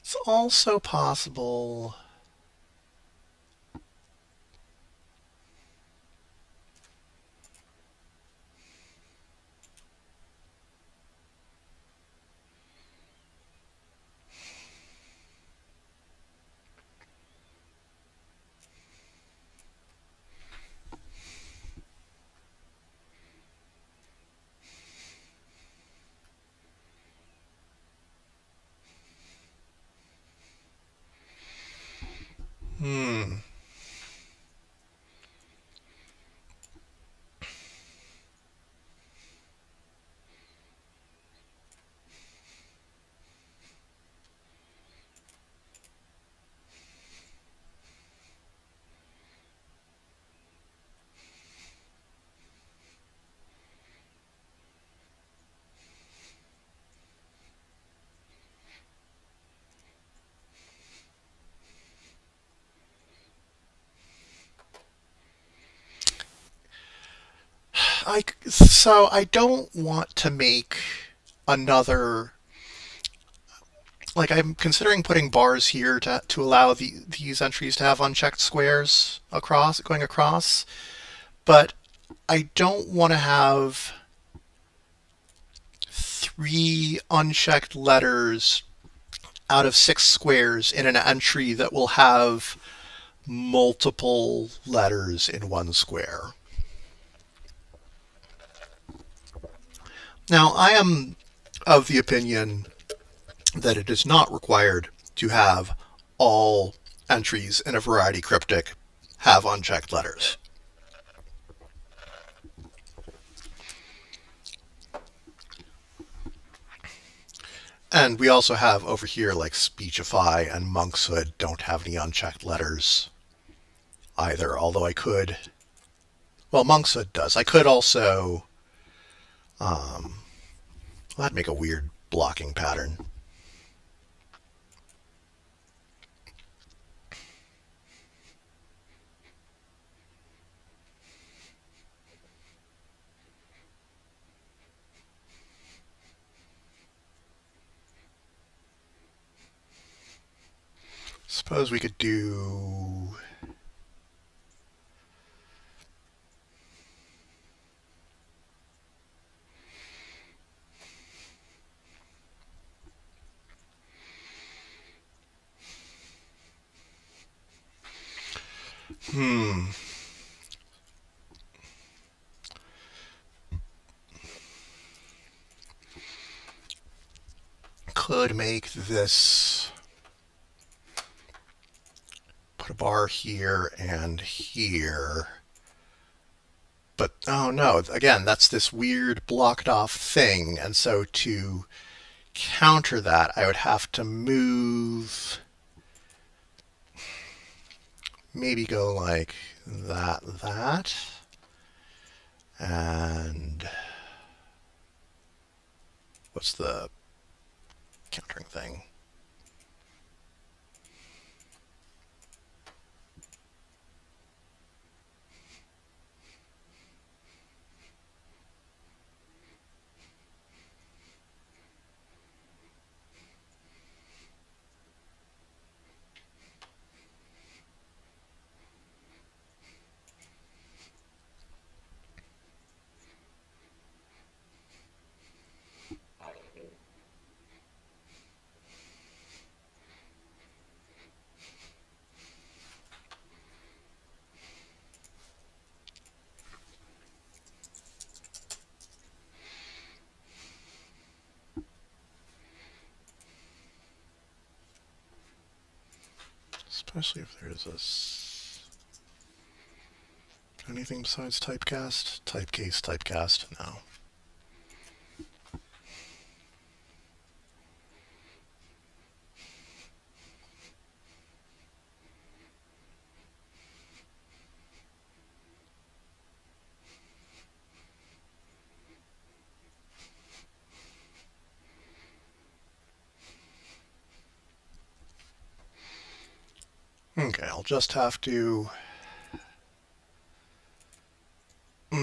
It's also possible. Hmm. So I don't want to make another, like I'm considering putting bars here to allow these entries to have unchecked squares across going across, but I don't want to have three unchecked letters out of six squares in an entry that will have multiple letters in one square. Now, I am of the opinion that it is not required to have all entries in a variety cryptic have unchecked letters. And we also have over here like Speechify and Monkshood don't have any unchecked letters either, although I could. Well, Monkshood does. I could also. Well, that'd make a weird blocking pattern. Suppose we could do. Hmm. Could make this. Put a bar here and here. But oh no, again, that's this weird blocked off thing. And so to counter that, I would have to move, maybe go like that. And what's the countering thing? Especially if there's anything besides typecast? Typecase, typecast, no. Okay, I'll just have to... I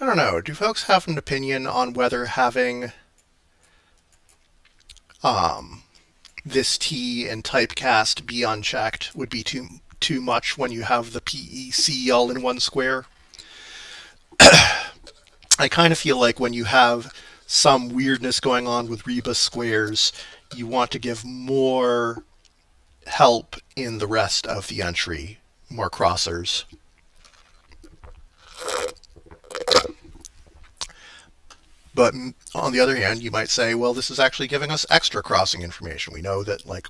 don't know. Do folks have an opinion on whether having um, this T and typecast be unchecked would be too much when you have the PEC all in one square? I kind of feel like when you have some weirdness going on with rebus squares, you want to give more help in the rest of the entry, more crossers. But on the other hand, you might say, well, this is actually giving us extra crossing information. We know that, like,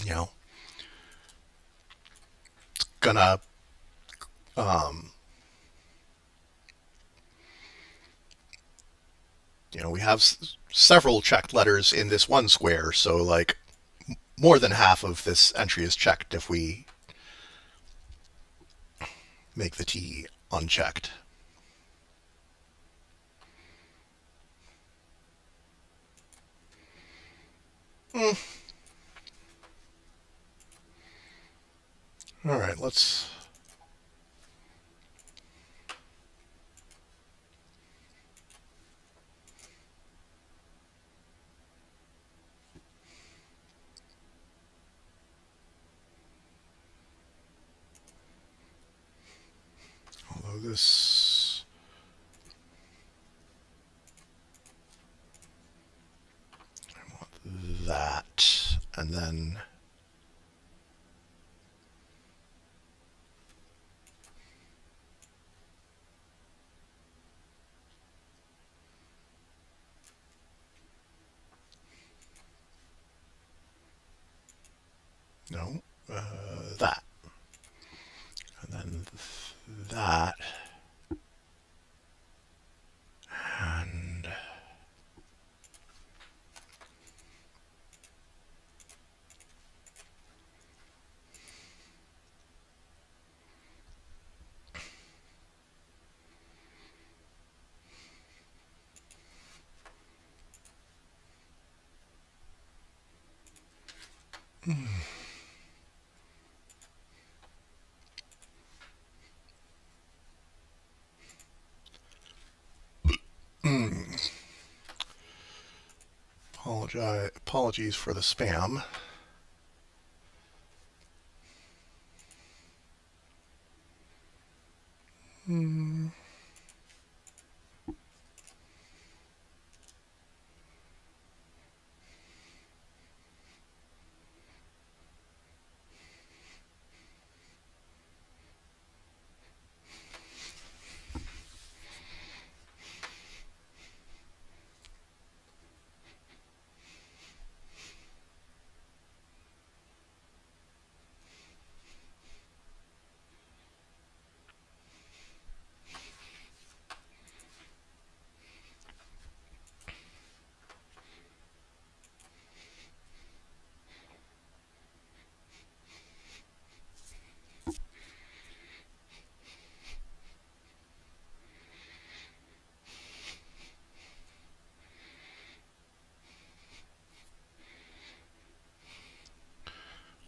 you know, it's gonna we have several checked letters in this one square, so like more than half of this entry is checked if we make the T unchecked. Mm. All right, let's... Although this... I want that, and then... No, that. And then that. And... Apologies for the spam.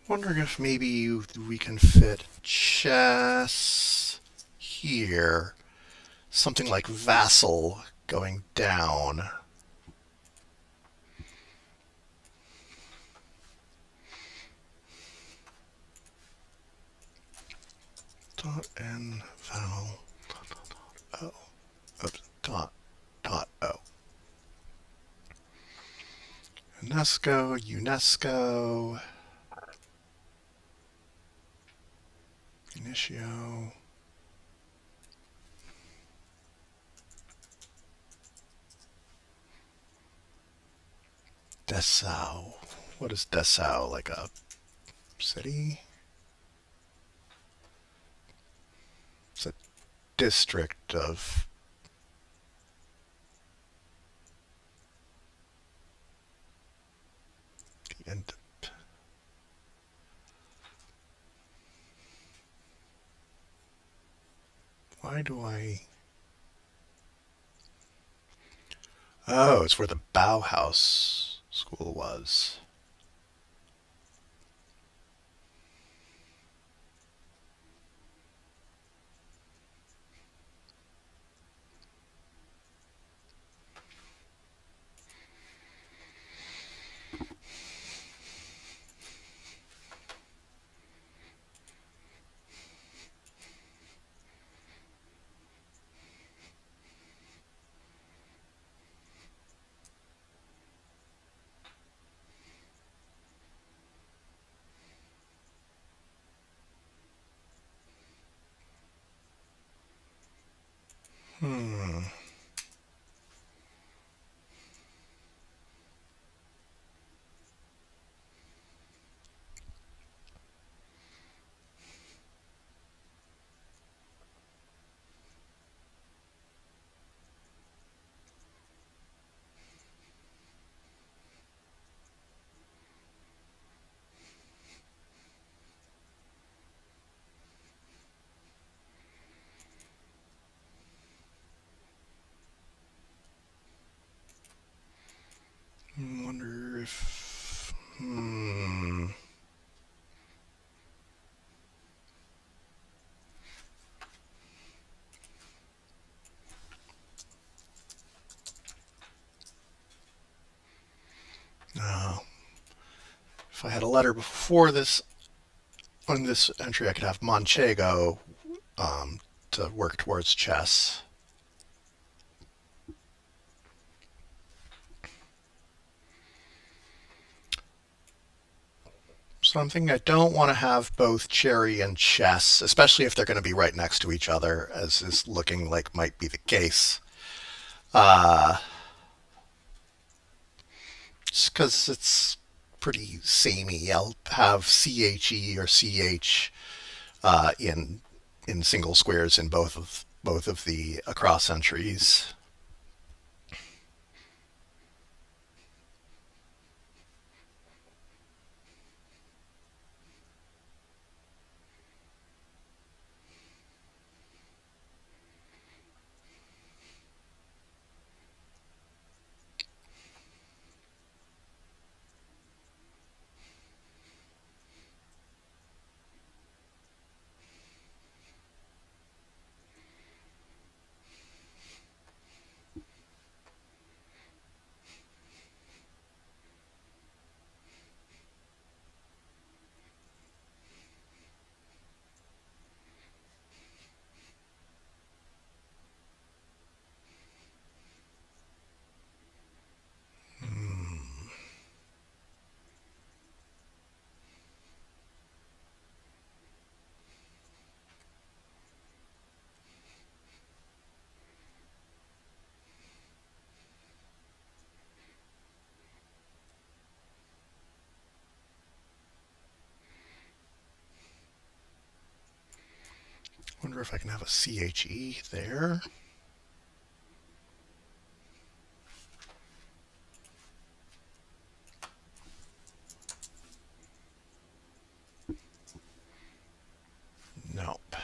Wondering if maybe we can fit chess here. Something like vassal going down. Dot n val o. Oops. Dot o. UNESCO. Initio. Dessau. What is Dessau? Like a city? It's a district of. And why do I. Oh, it's where the Bauhaus school was. Hmm. I wonder if. Hmm. Oh. If I had a letter before this, on this entry, I could have Manchego to work towards chess. So I'm thinking I don't want to have both cherry and chess, especially if they're going to be right next to each other, as is looking like might be the case. Uh, just because it's pretty samey. I'll have CHE or CH in single squares in both of the across entries. Wonder if I can have a CHE there. Nope.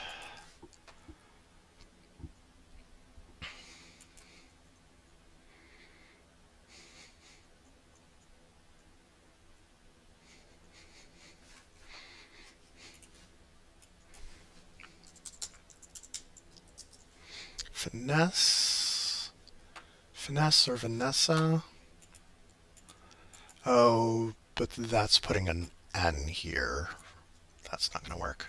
Finesse. Finesse or Vanessa? Oh, but that's putting an N here. That's not going to work.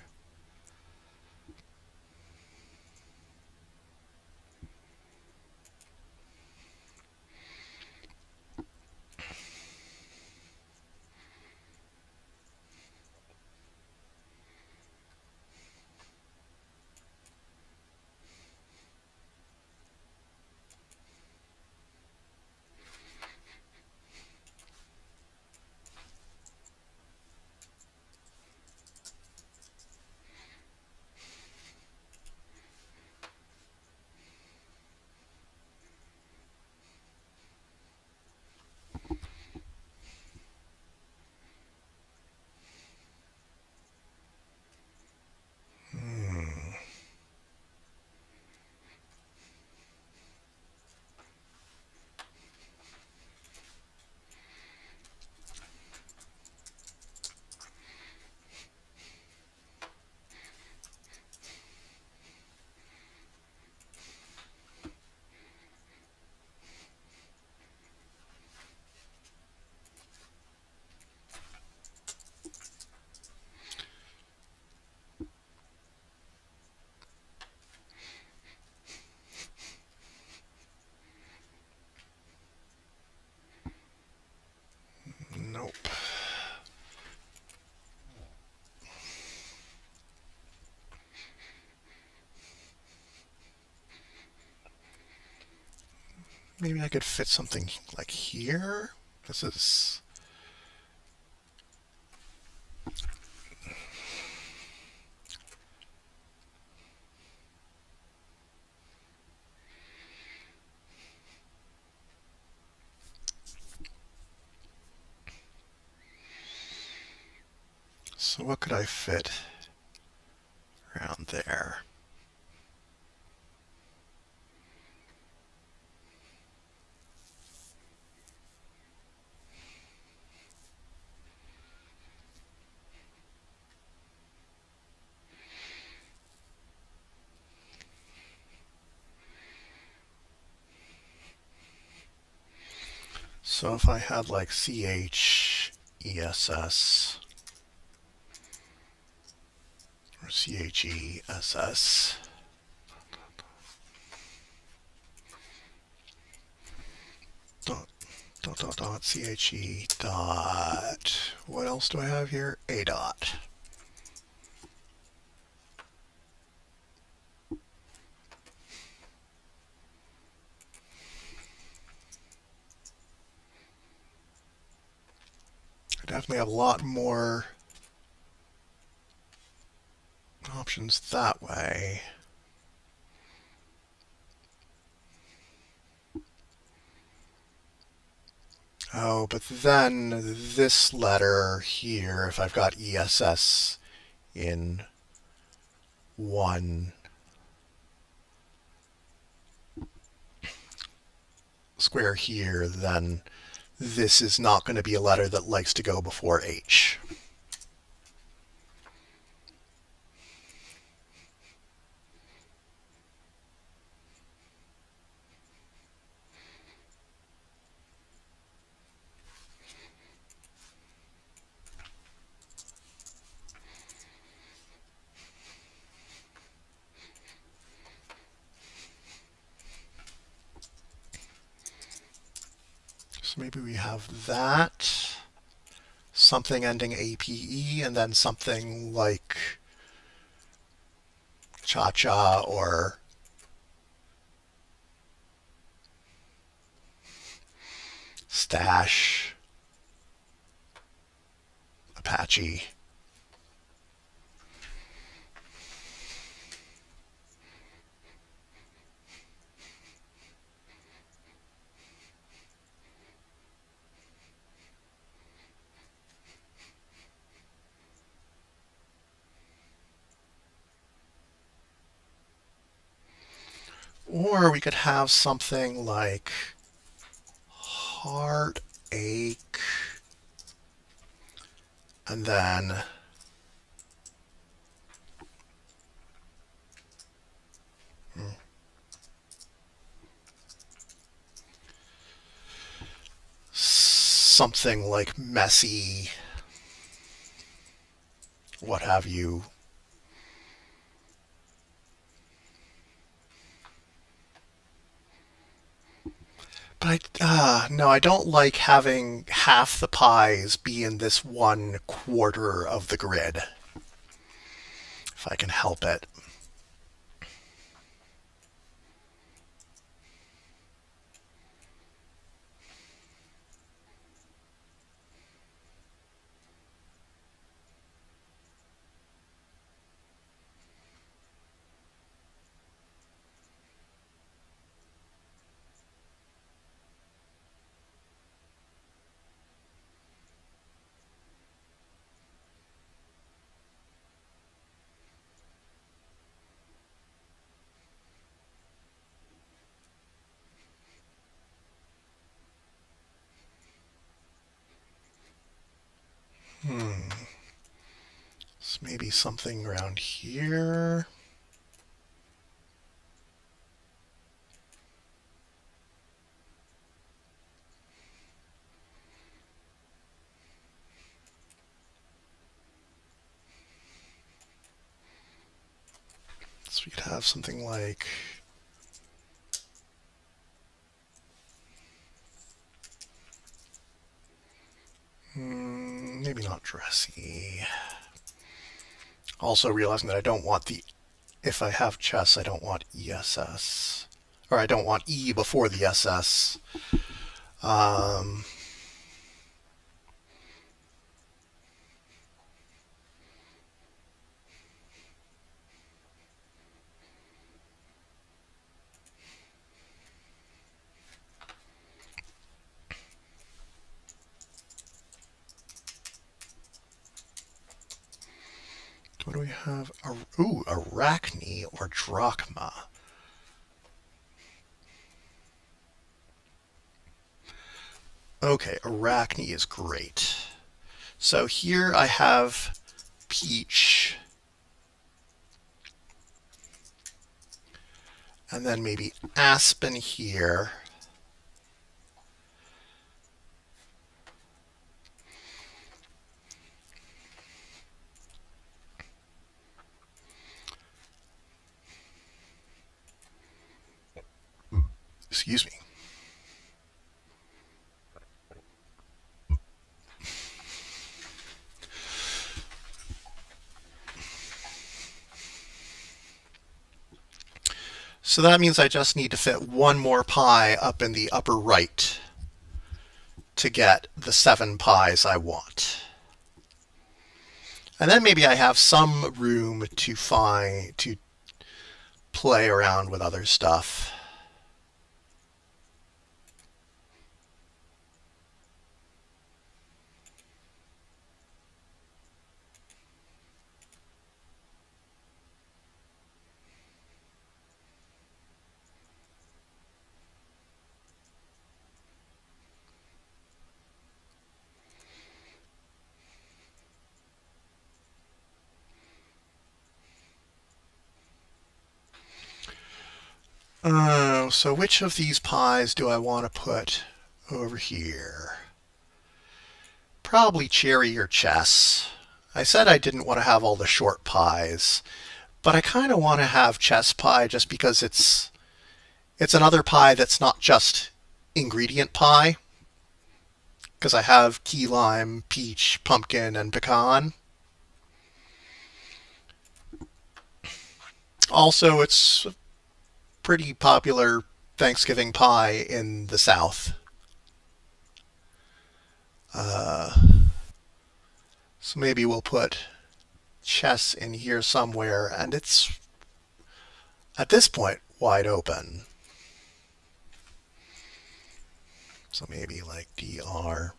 maybe I could fit something like here. This is... So what could I fit around there? So if I had like CHESS or CHESS, dot CHE dot, what else do I have here? A dot. I definitely have a lot more options that way. Oh, but then this letter here, if I've got ESS in one square here, then this is not going to be a letter that likes to go before H. So maybe we have that, something ending APE, and then something like Cha-Cha or Stash, Apache. Or we could have something like heartache, and then something like messy, what have you. But no, I don't like having half the pies be in this 1/4 of the grid, if I can help it. So maybe something around here. So we could have something like maybe not dressy. Also realizing that I don't want the, if I have chess, I don't want ESS. Or I don't want E before the SS. Um, what do we have? Ooh, arachne or drachma. Okay, arachne is great. So here I have peach, and then maybe aspen here. Excuse me. So that means I just need to fit one more pie up in the upper right to get the 7 pies I want. And then maybe I have some room to play around with other stuff. So which of these pies do I want to put over here? Probably cherry or chess. I said I didn't want to have all the short pies, but I kind of want to have chess pie just because it's another pie that's not just ingredient pie. Because I have key lime, peach, pumpkin, and pecan. Also, it's a pretty popular Thanksgiving pie in the South. Uh, so maybe we'll put chess in here somewhere, and it's at this point wide open. So maybe like DR.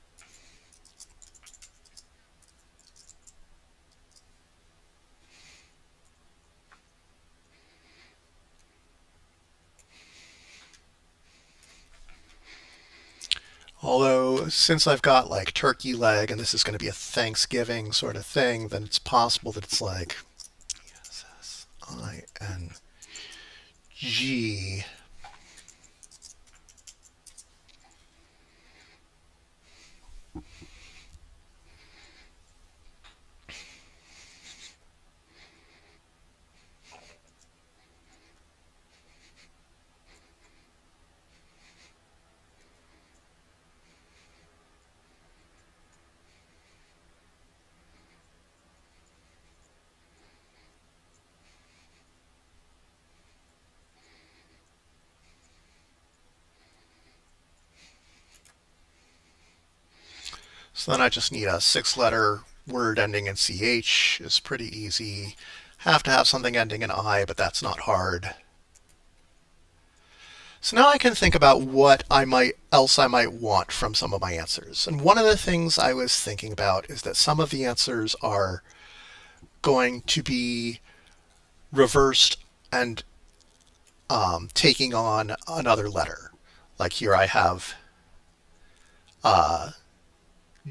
Although, since I've got like turkey leg and this is going to be a Thanksgiving sort of thing, then it's possible that it's like SSING. So then I just need a 6-letter word ending in CH is pretty easy. Have to have something ending in I, but that's not hard. So now I can think about what I might want from some of my answers. And one of the things I was thinking about is that some of the answers are going to be reversed and taking on another letter. Like here I have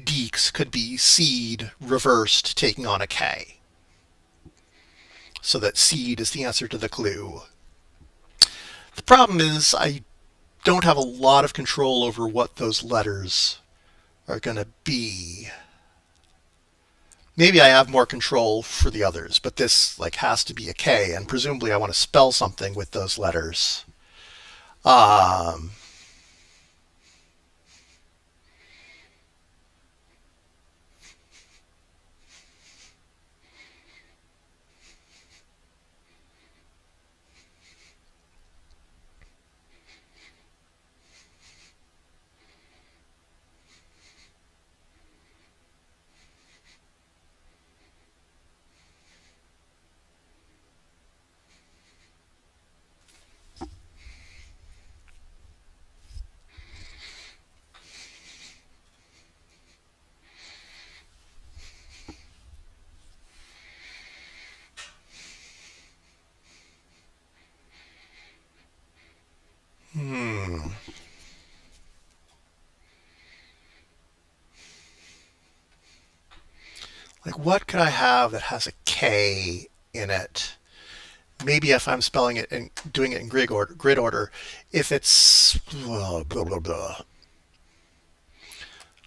deeks could be seed reversed taking on a K. So that seed is the answer to the clue. The problem is I don't have a lot of control over what those letters are going to be. Maybe I have more control for the others, but this like has to be a K, and presumably I want to spell something with those letters. Um, like, what could I have that has a K in it? Maybe if I'm spelling it and doing it in grid order, if it's blah, blah, blah, blah.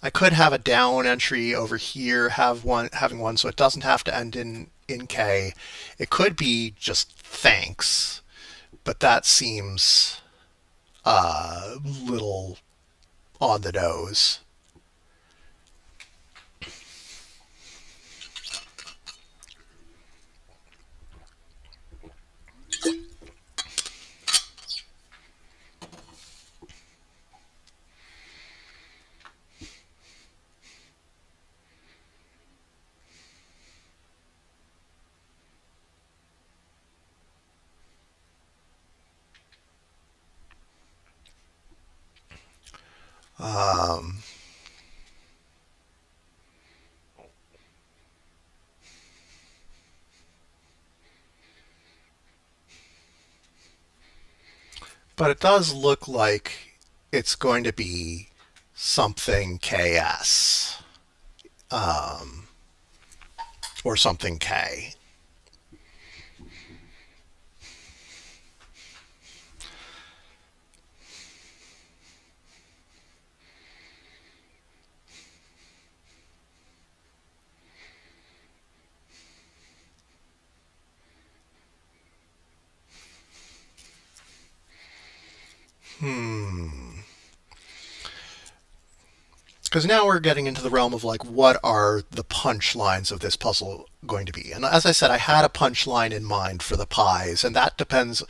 I could have a down entry over here, having one so it doesn't have to end in K. It could be just thanks, but that seems a little on the nose. Um, but it does look like it's going to be something KS or something K. Hmm. Because now we're getting into the realm of like, what are the punchlines of this puzzle going to be? And as I said, I had a punchline in mind for the pies, and that depends.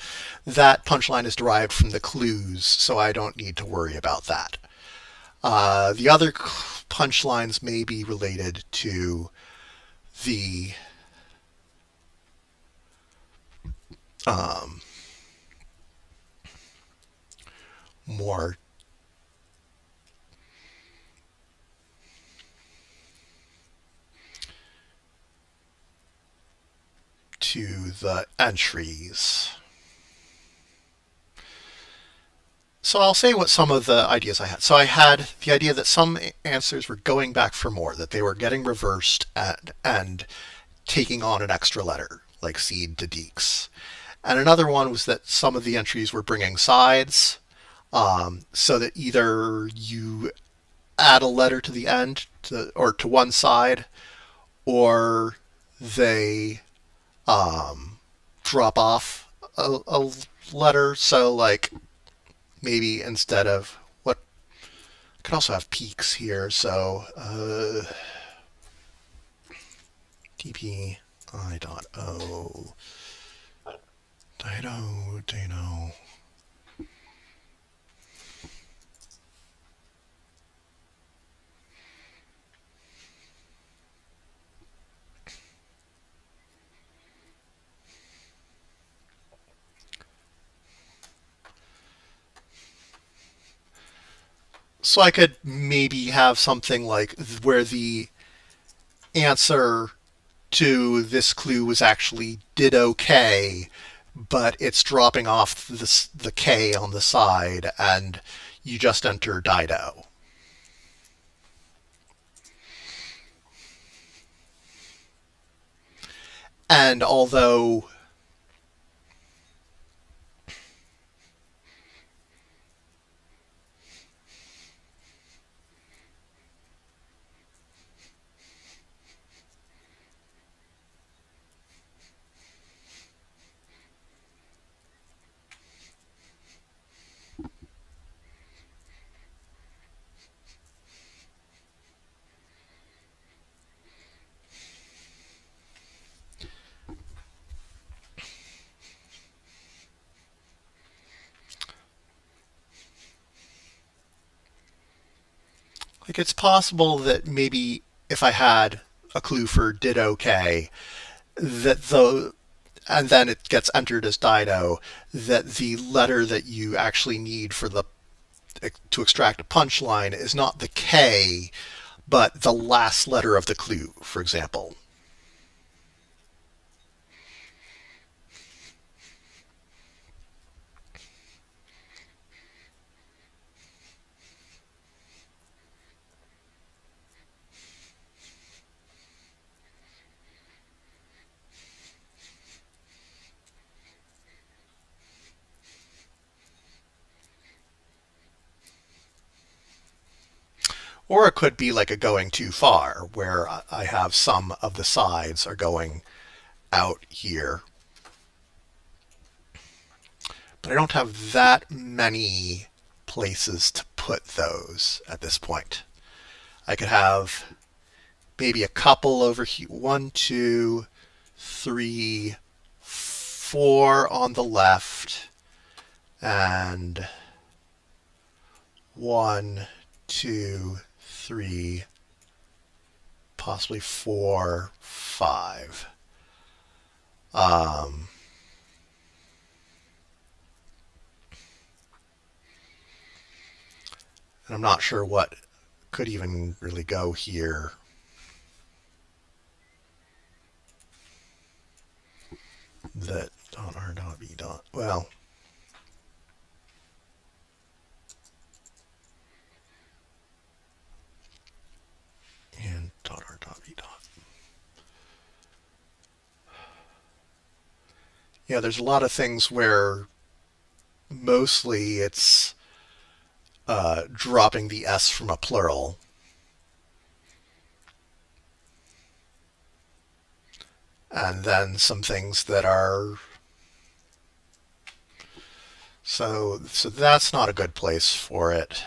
That punchline is derived from the clues, so I don't need to worry about that. The other punchlines may be related to the um, more to the entries. So I'll say what some of the ideas I had. So I had the idea that some answers were going back for more, that they were getting reversed and taking on an extra letter, like seed to deeks. And another one was that some of the entries were bringing sides, so that either you add a letter to the end or to one side, or they drop off a letter. So, like, maybe instead of what could also have peaks here. So, dpi dot o dino. So I could maybe have something like where the answer to this clue was actually ditto K, but it's dropping off the K on the side, and you just enter Dido. And although like it's possible that maybe if I had a clue for ditto K, that the and then it gets entered as Dido, that the letter that you actually need for the to extract a punchline is not the K, but the last letter of the clue, for example. Or it could be like a going too far, where I have some of the sides are going out here. But I don't have that many places to put those at this point. I could have maybe a couple over here. 1, 2, 3, 4 on the left, and 1, 2, 3, possibly 4, 5. Um, and I'm not sure what could even really go here. That dot r dot b dot. Well, and dot r dot b dot. Yeah, there's a lot of things where mostly it's dropping the s from a plural. And then some things that are so that's not a good place for it.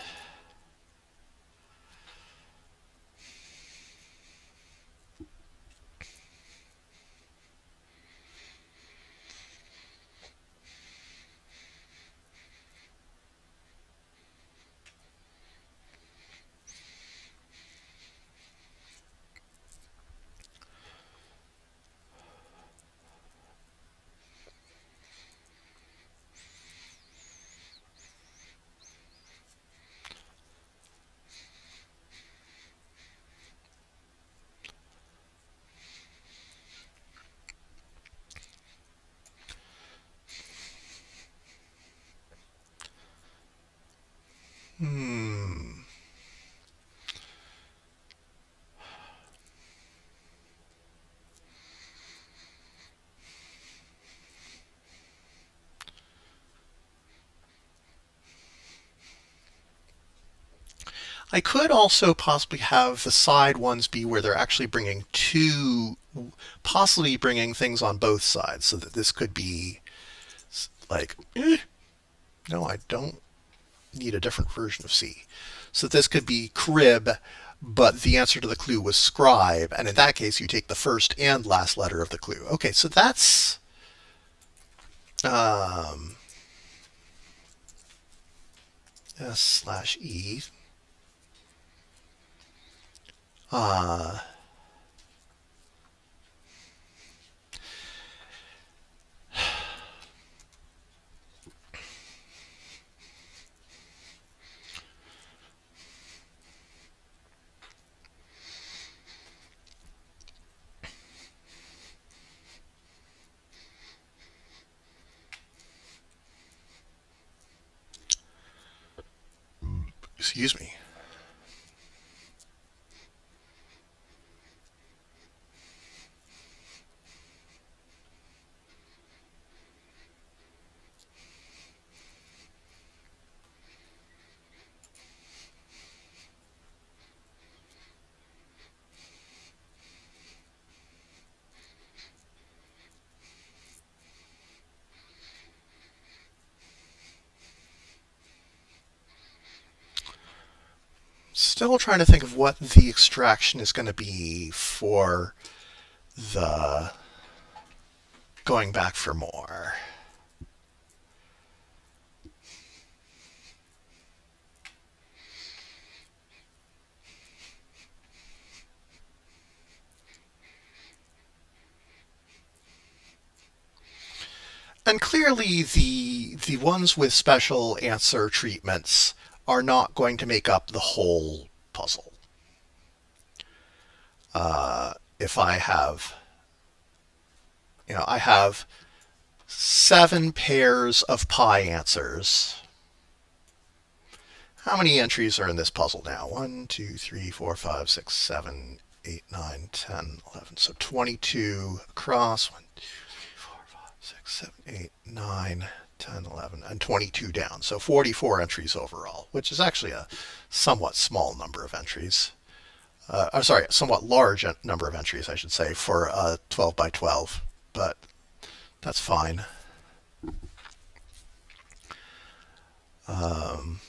Hmm. I could also possibly have the side ones be where they're actually bringing two, possibly bringing things on both sides, so that this could be like, no, I don't need a different version of C. So this could be crib, but the answer to the clue was scribe, and in that case, you take the first and last letter of the clue. Okay, so that's um, S/E. Uh, excuse me. Still trying to think of what the extraction is going to be for the going back for more. And clearly, the ones with special answer treatments are not going to make up the whole puzzle. If I have, I have 7 pairs of pi answers. How many entries are in this puzzle now? 1, 2, 3, 4, 5, 6, 7, 8, 9, 10, 11. So 22 across. 1, 2, 3, 4, 5, 6, 7, 8, 9, 10, 11, and 22 down. So 44 entries overall, which is actually a somewhat small number of entries. I'm sorry, a somewhat large number of entries, I should say, for a 12 by 12, but that's fine. Um,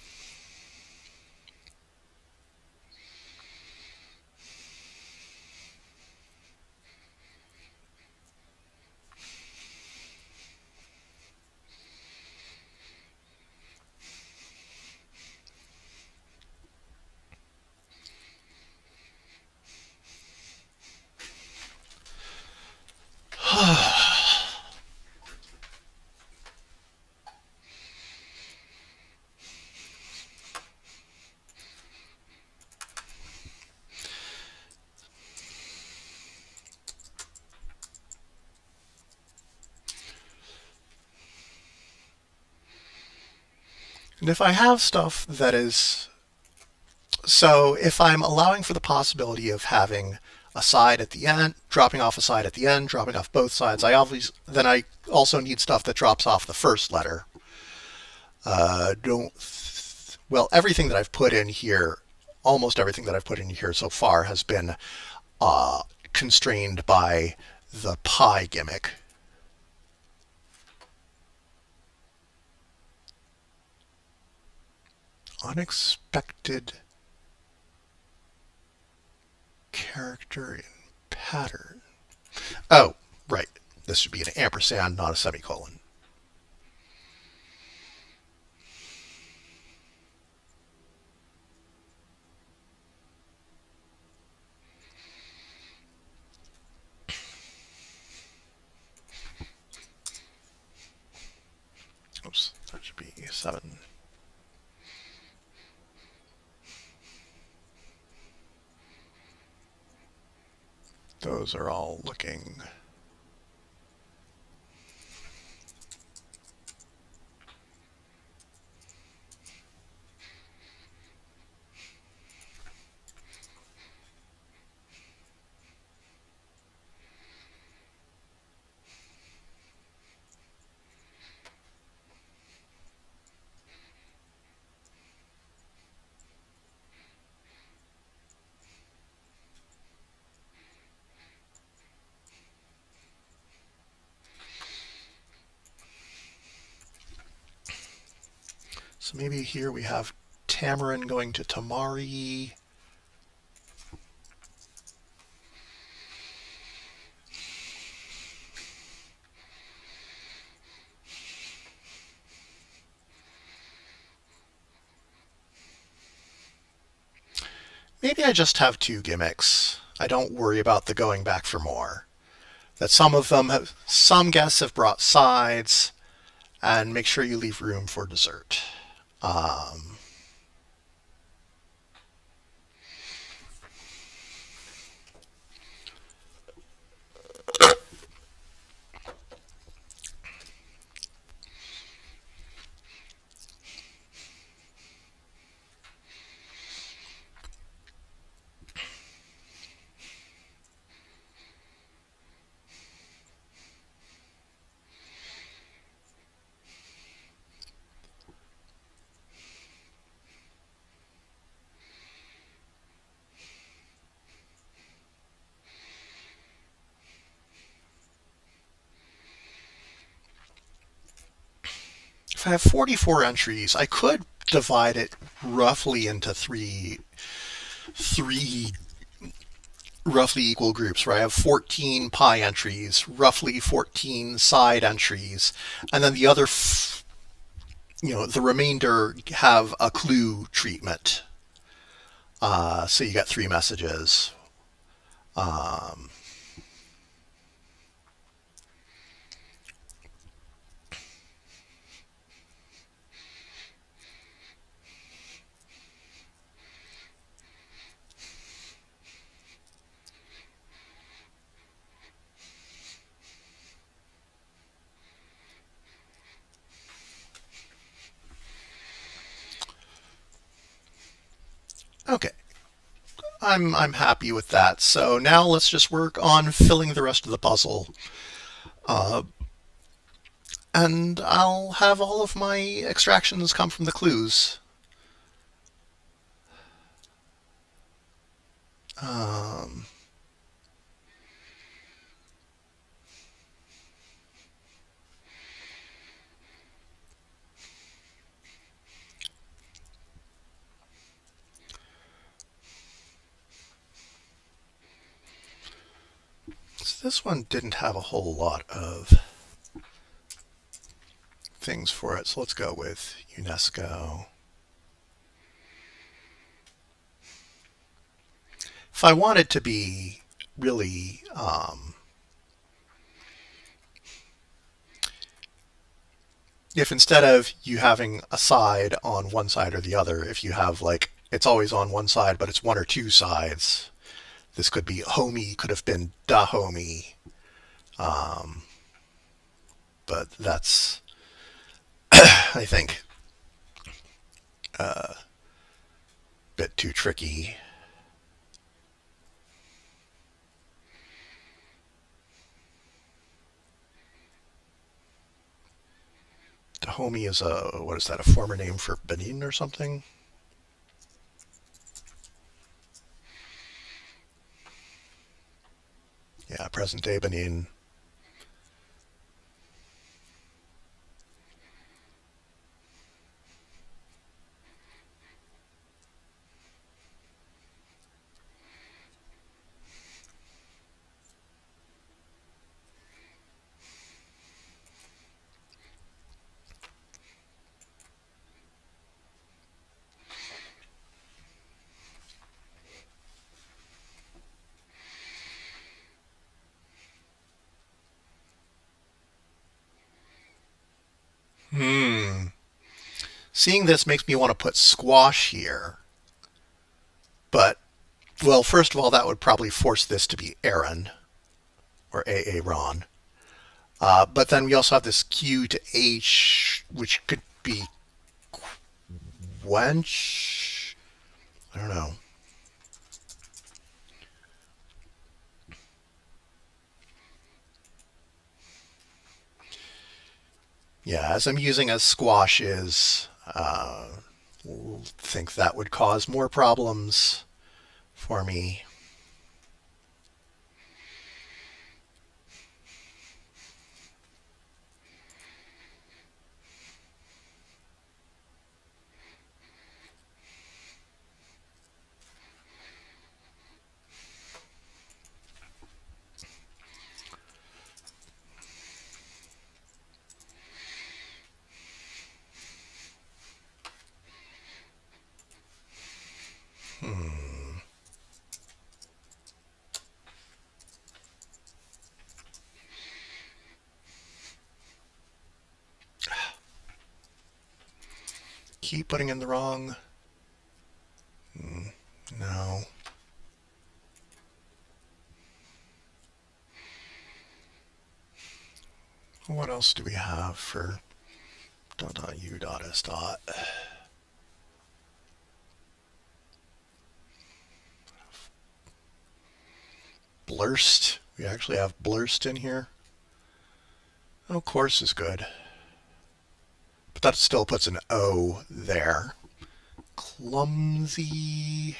and if I have stuff that is so if I'm allowing for the possibility of having a side at the end, dropping off a side at the end, dropping off both sides, I also need stuff that drops off the first letter. Don't well, everything that I've put in here, almost everything that I've put in here so far has been uh, constrained by the pi gimmick. Unexpected character in pattern. Oh, right. This should be an ampersand, not a semicolon. Oops, that should be 7. Those are all looking. So maybe here we have Tamarin going to Tamari. Maybe I just have 2 gimmicks. I don't worry about the going back for more. That some guests have brought sides, and make sure you leave room for dessert. Um, if I have 44 entries, I could divide it roughly into three roughly equal groups where I have 14 pi entries, roughly 14 side entries, and then the remainder have a clue treatment. So you get 3 messages. Um, okay, I'm happy with that. So now let's just work on filling the rest of the puzzle. Uh, and I'll have all of my extractions come from the clues. Um, so this one didn't have a whole lot of things for it, so let's go with UNESCO. If I wanted to be really, if instead of you having a side on one side or the other, if you have like it's always on one side, but it's one or two sides, this could be homie, could have been Dahomey, but that's, I think, a bit too tricky. Dahomey is a, what is that, a former name for Benin or something? Yeah, present day Benin. Hmm. Seeing this makes me want to put squash here, but well, first of all, that would probably force this to be Aaron or Aaron. But then we also have this Q to H, which could be wench. I don't know. Yeah, as I'm using as squashes, think that would cause more problems for me. Keep putting in the wrong. No. What else do we have for .u.s. Blurst. We actually have blurst in here. Oh, course is good. But that still puts an O there. Clumsy.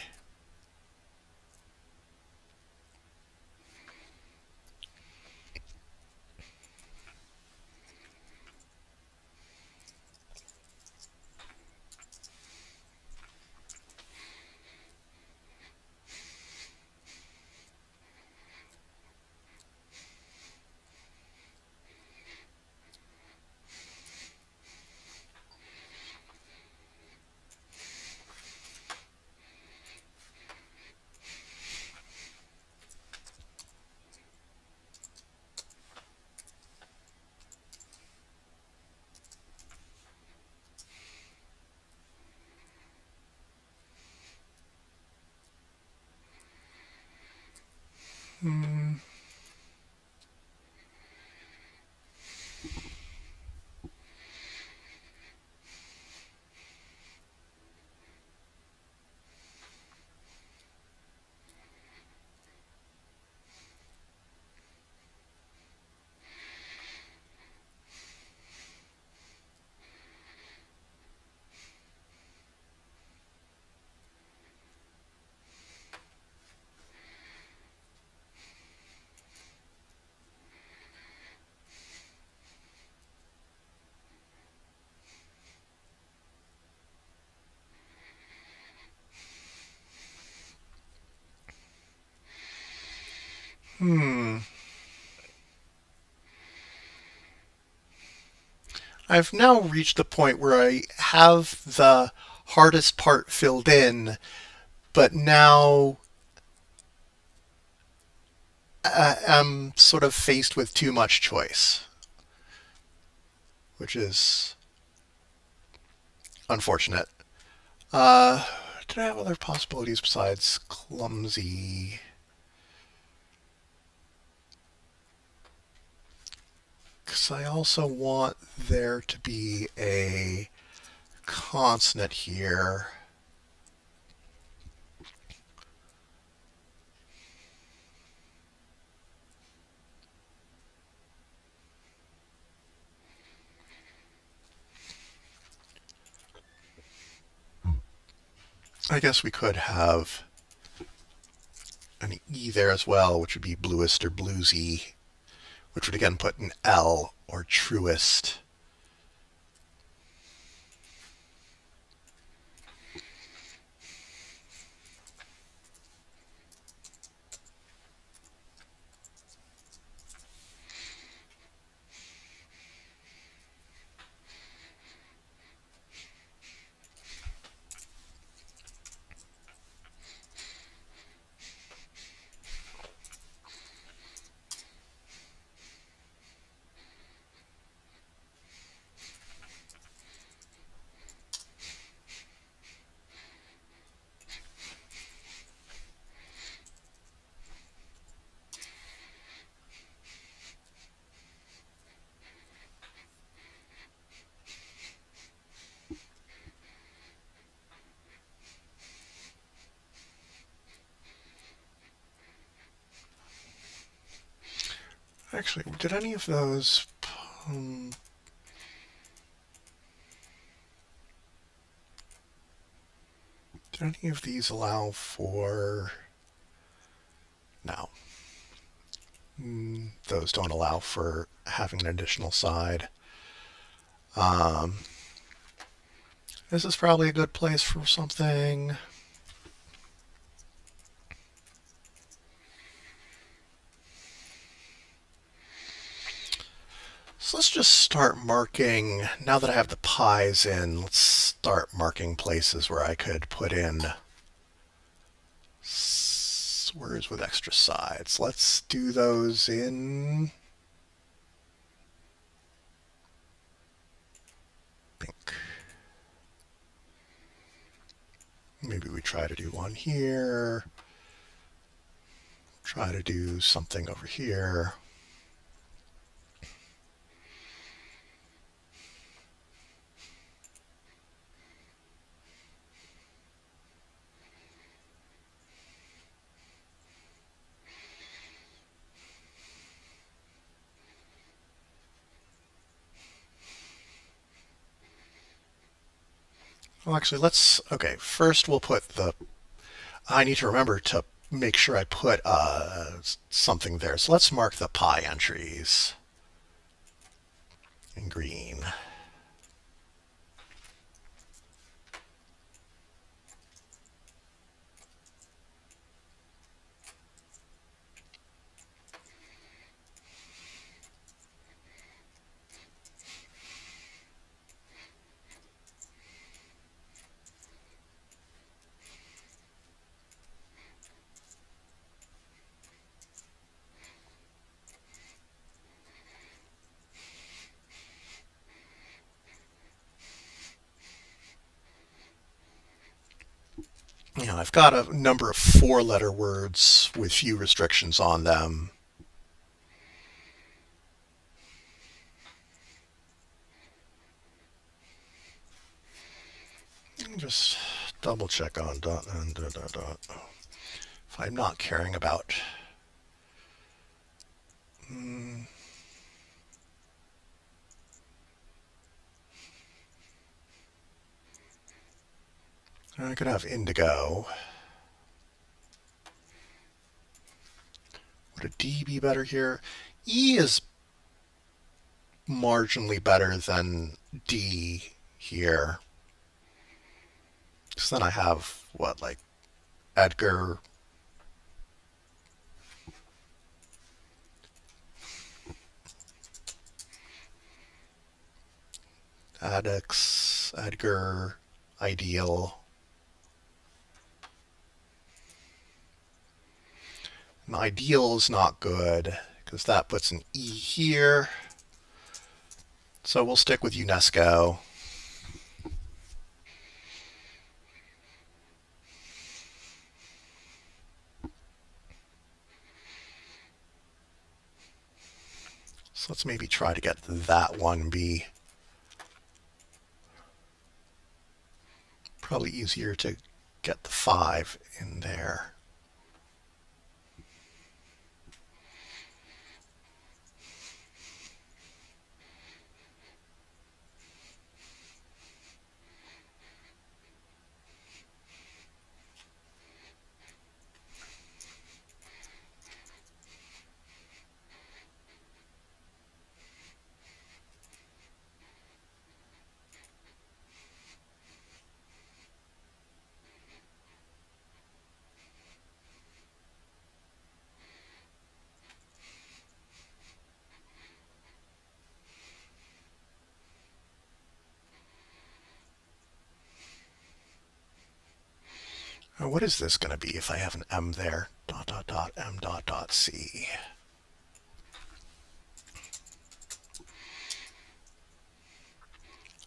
Hmm. I've now reached the point where I have the hardest part filled in, but now I'm sort of faced with too much choice, which is unfortunate. Uh, did I have other possibilities besides clumsy? Because I also want there to be a consonant here. I guess we could have an E there as well, which would be bluest or bluesy, which would again put an L or truest. Actually, did any of those... Um, did any of these allow for... No. Those don't allow for having an additional side. Um, this is probably a good place for something. So let's just start marking, now that I have the pies in, let's start marking places where I could put in words with extra sides. Let's do those in pink. Maybe we try to do one here. Try to do something over here. Well, actually, let's... Okay, first we'll put the... I need to remember to make sure I put something there. So let's mark the pie entries in green. You know, I've got a number of four-letter words with few restrictions on them. Just double check on dot and dot, dot, dot. If I'm not caring about. I could have indigo. Would a D be better here? E is marginally better than D here. Because then I have, what, like Edgar. Addix, Edgar, Ideal. And Ideal is not good because that puts an E here. So we'll stick with UNESCO. So let's maybe try to get that one be probably easier to get the 5 in there. Now, what is this going to be if I have an M there? Dot, dot, dot, M dot, dot, C.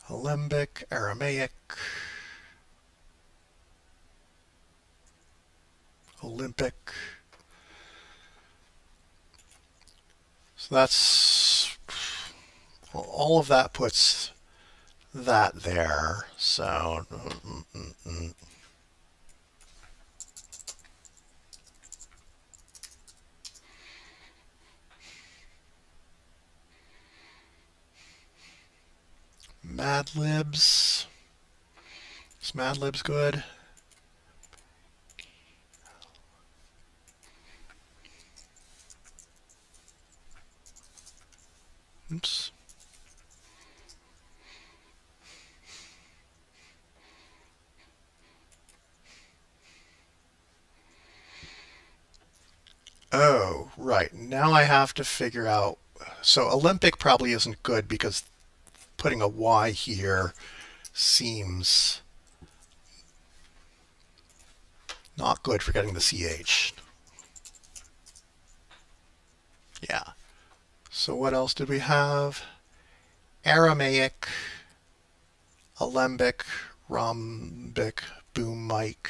Alembic, Aramaic, Olympic. So that's all of that puts that there. So Mad Libs. Is Mad Libs good? Oops. Oh, right. Now I have to figure out. So Olympic probably isn't good because putting a Y here seems not good for getting the CH. Yeah. So what else did we have? Aramaic, Alembic, Rhombic, Boom Mic.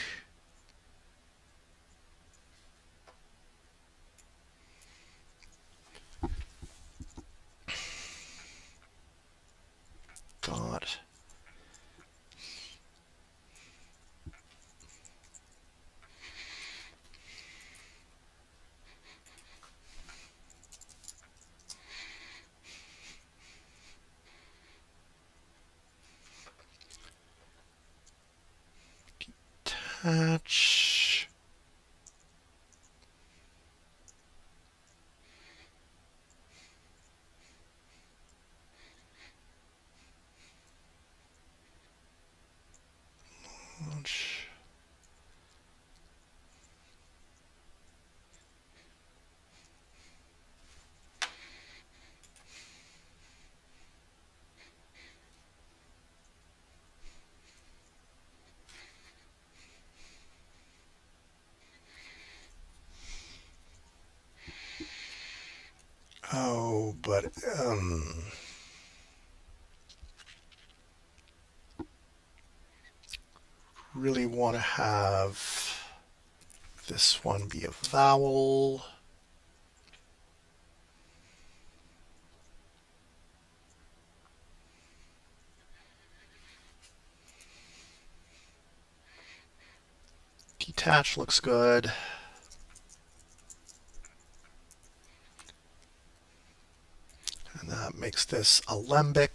Dot. Detach. Launch. Oh, but really want to have this one be a vowel. Detach looks good. And that makes this alembic.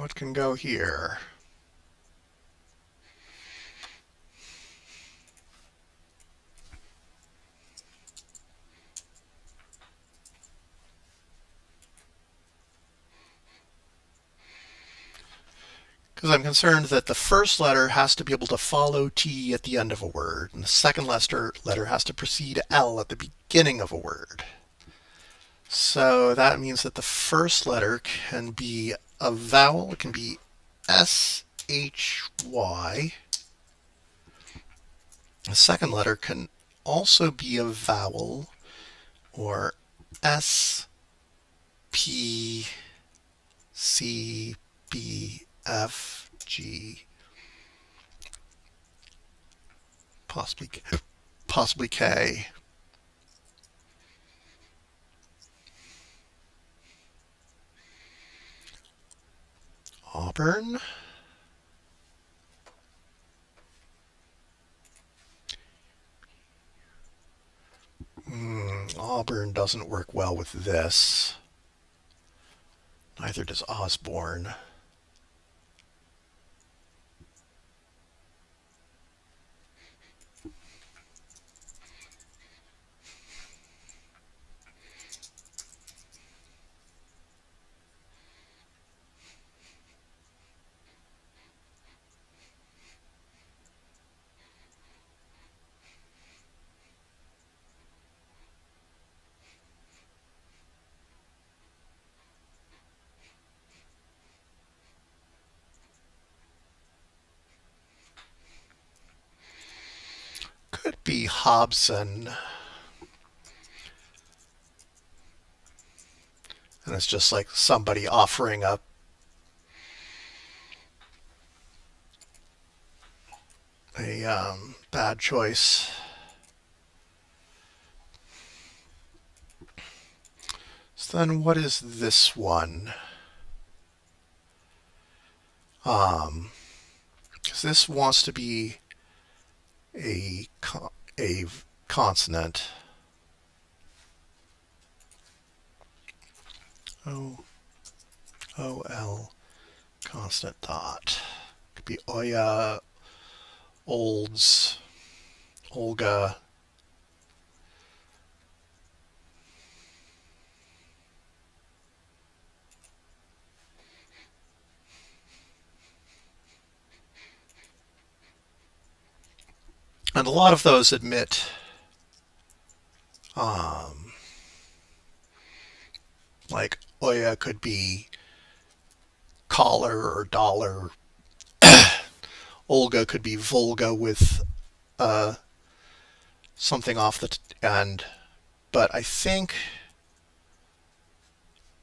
What can go here? Because I'm concerned that the first letter has to be able to follow T at the end of a word, and the second letter has to precede L at the beginning of a word. So that means that the first letter can be a vowel. It can be SHY. The second letter can also be a vowel, or SPCBFG, possibly K. Auburn. Auburn doesn't work well with this. Neither does Osborne. Could be Hobson. And it's just like somebody offering up a bad choice. So then what is this one? Because this wants to be a consonant. O-L consonant dot. Could be Oya, Olds, Olga. And a lot of those admit like Oya could be collar or dollar. Olga could be Volga with something off the end. But I think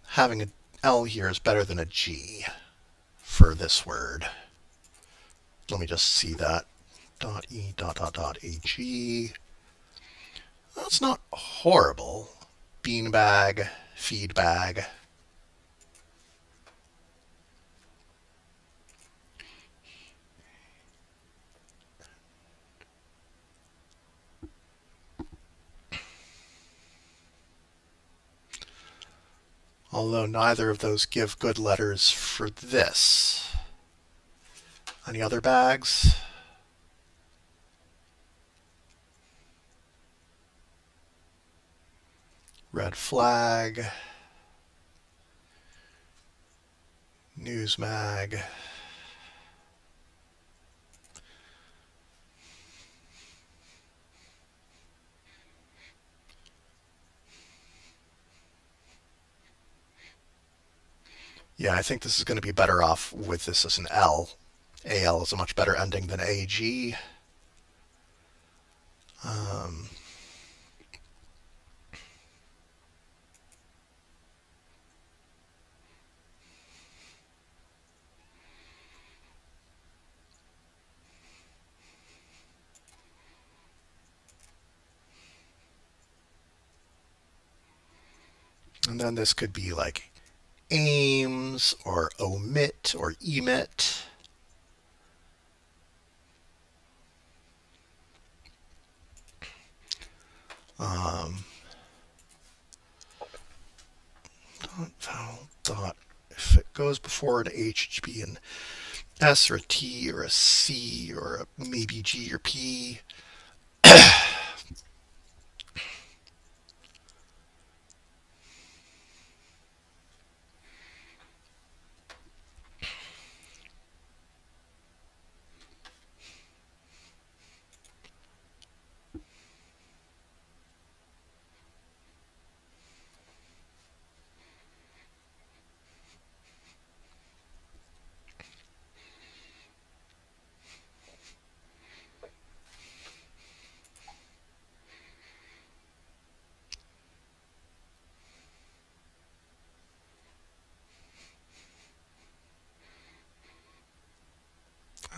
having an L here is better than a G for this word. Let me just see that. Dot E dot dot dot AG. That's not horrible. Beanbag, feedbag. Although neither of those give good letters for this. Any other bags? Red flag. Newsmag. Yeah, I think this is going to be better off with this as an L. AL is a much better ending than AG. And then this could be like aims or omit or emit. Dot vowel dot if it goes before an H, it should be an S or a T or a C or maybe G or P.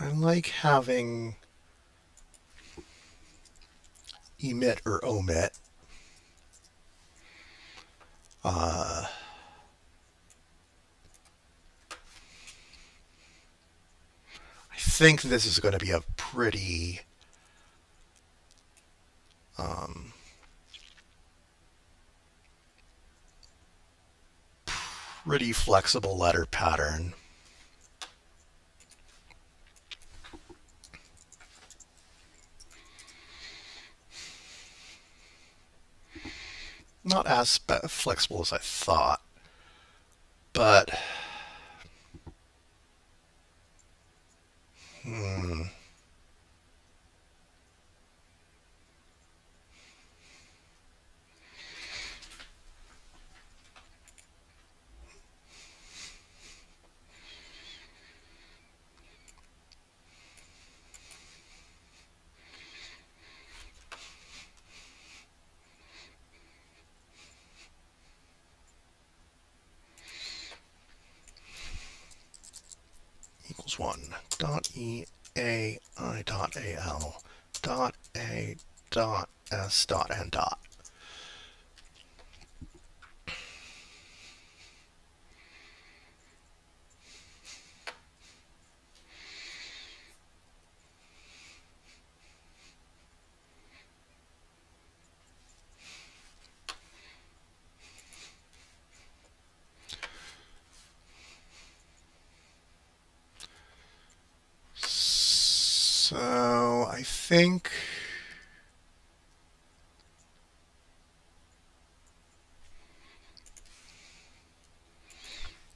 I like having emit or omit. Uh, I think this is going to be a um, pretty flexible letter pattern. Not as flexible as I thought, but hmm, equals 1 dot E A I dot A L dot A dot S dot N dot.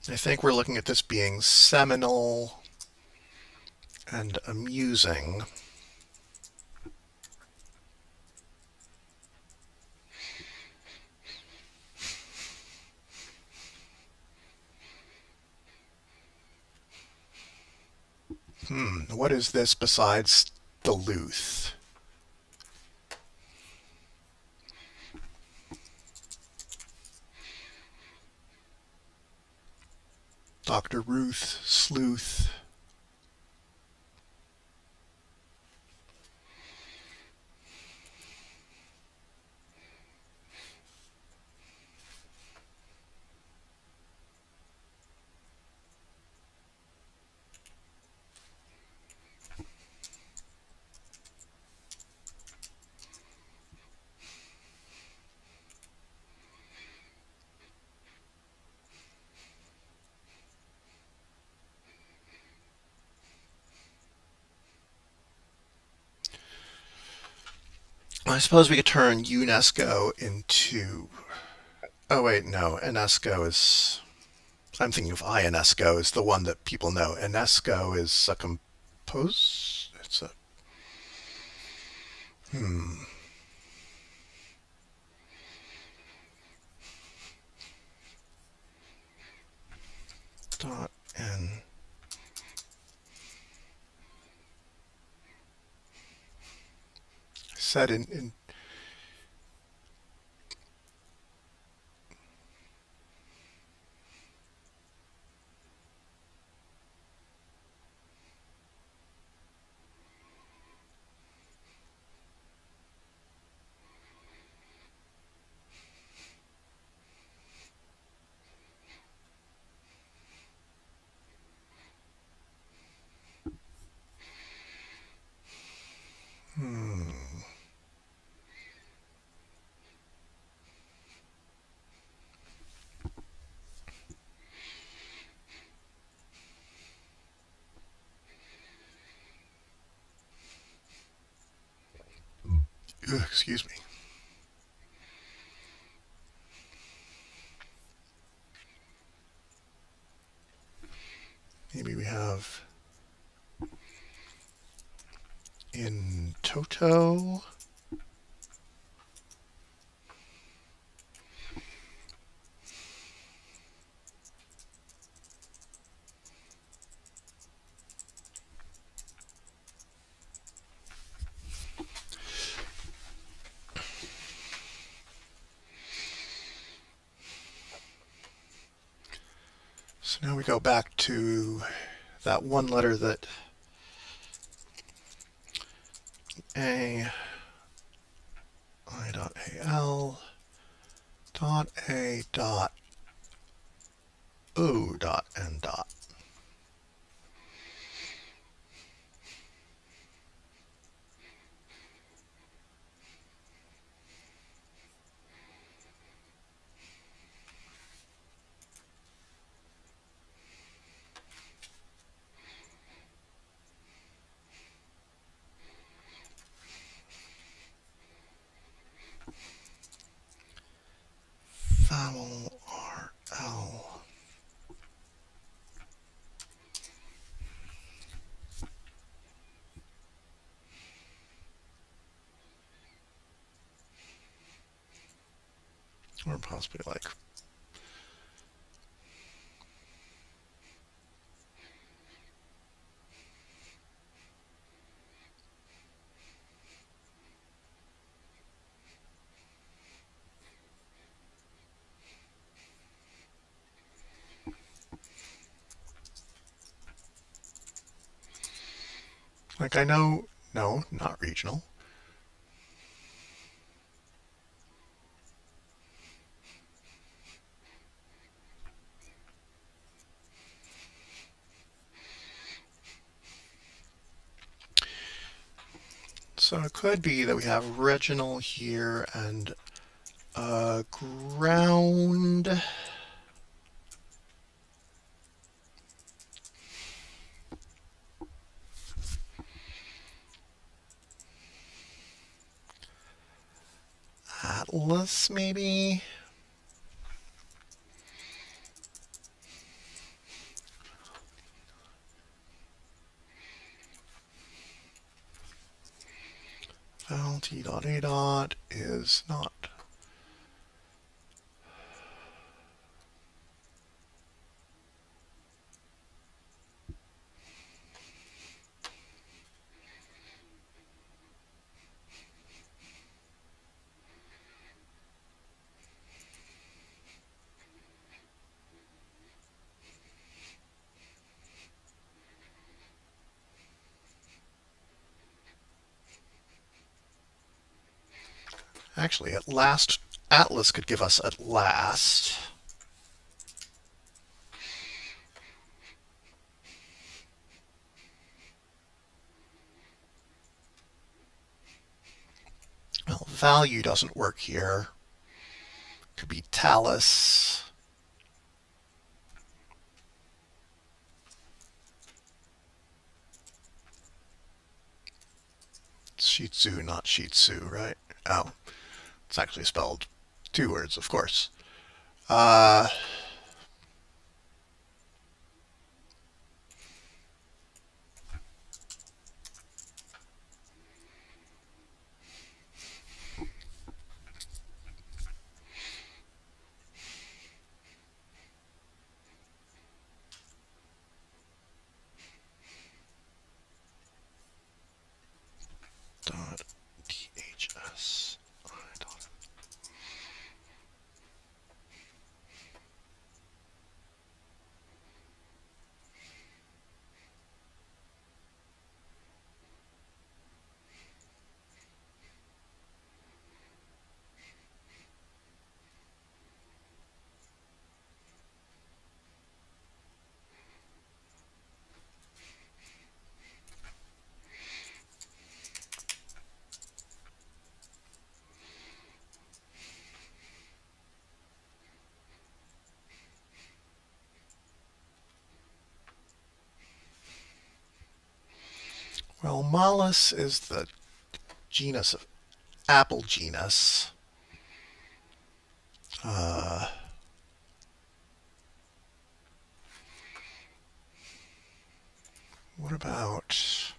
So I think we're looking at this being seminal and amusing. What is this besides Duluth? Dr. Ruth Sleuth. I suppose we could turn UNESCO into. Oh, wait, no. UNESCO is. I'm thinking of INESCO is the one that people know. UNESCO is a compose. It's a. Hmm. Dot N. Said in Excuse me. Maybe we have in toto. So now we go back to that one letter that A I dot AL dot A dot O dot N dot. Vowel RL. Or possibly like I know, no, not regional. So it could be that we have regional here and ground. Atlas, maybe? Val T dot A dot is not. Actually, at last, Atlas could give us at last. Well, value doesn't work here. Could be Talus. Shih Tzu, not Shih Tzu, right? Oh, it's actually spelled two words, of course. Uh, dot DHS. Well, Malus is the genus of apple genus. Uh, what about...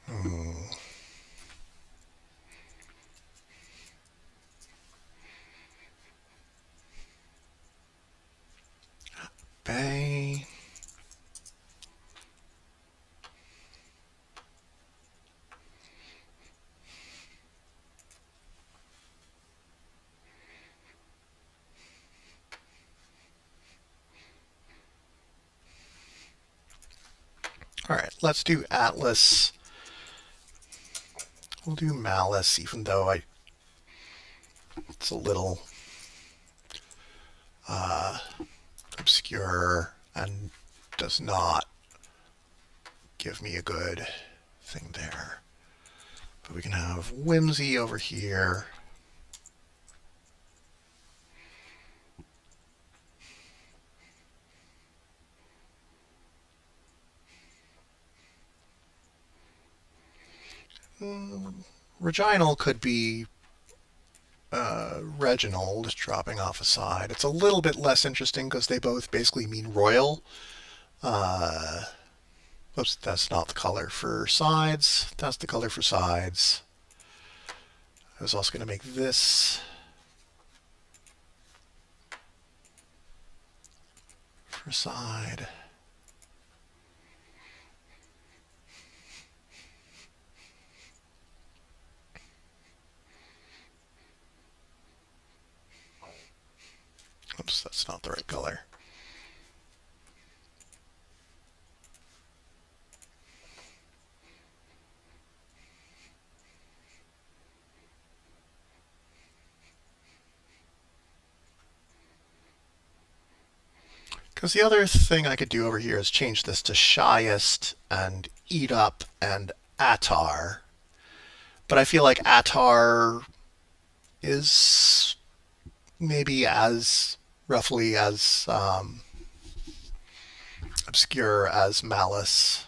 Hmm, bay. All right, let's do Atlas. We'll do Malice, even though it's a little uh, obscure and does not give me a good thing there. But we can have Whimsy over here. Reginald could be Reginald dropping off a side. It's a little bit less interesting because they both basically mean royal. Uh, Oops, that's not the color for sides. That's the color for sides. I was also going to make this for side. Oops, that's not the right color. Because the other thing I could do over here is change this to Shyest and Eat Up and Attar. But I feel like Attar is maybe as roughly as obscure as Malice.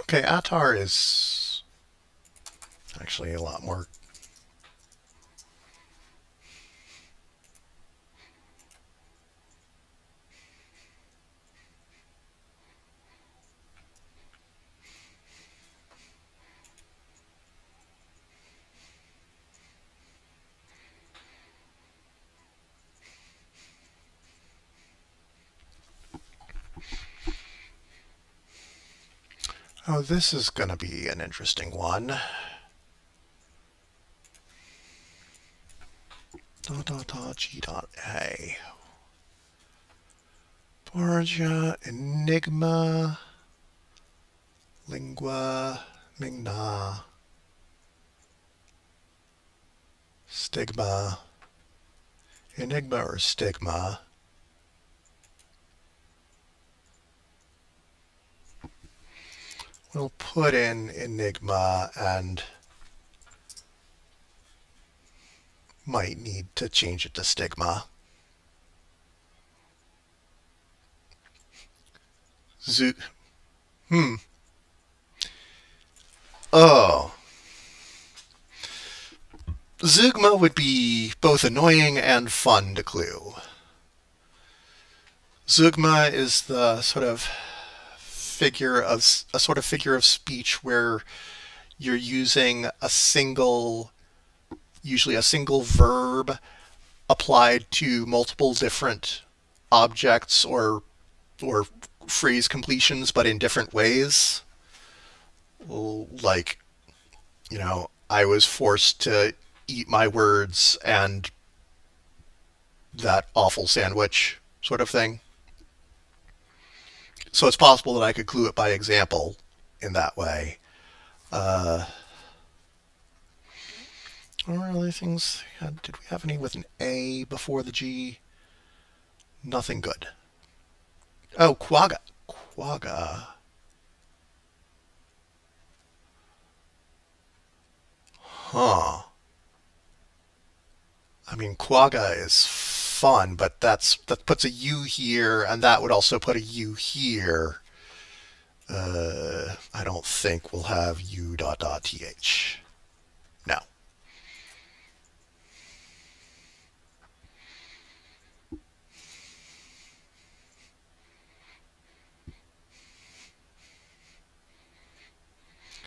Okay, Attar is actually a lot more. Oh, this is going to be an interesting one. Dot dot dot G dot A. Borgia, Enigma, Lingua, Mingna, Stigma, Enigma or Stigma. We'll put in Enigma and might need to change it to Stigma. Zoo. Hmm. Oh. Zugma would be both annoying and fun to clue. Zugma is the sort of figure of speech where you're using usually a single verb applied to multiple different objects or phrase completions, but in different ways. Like, I was forced to eat my words and that awful sandwich sort of thing. So it's possible that I could clue it by example in that way. Uh, what are other things? Did we have any with an A before the G? Nothing good. Oh, quagga. Quagga. Huh. I mean, quagga is fun, but that puts a U here, and that would also put a U here. I don't think we'll have U dot dot th. No.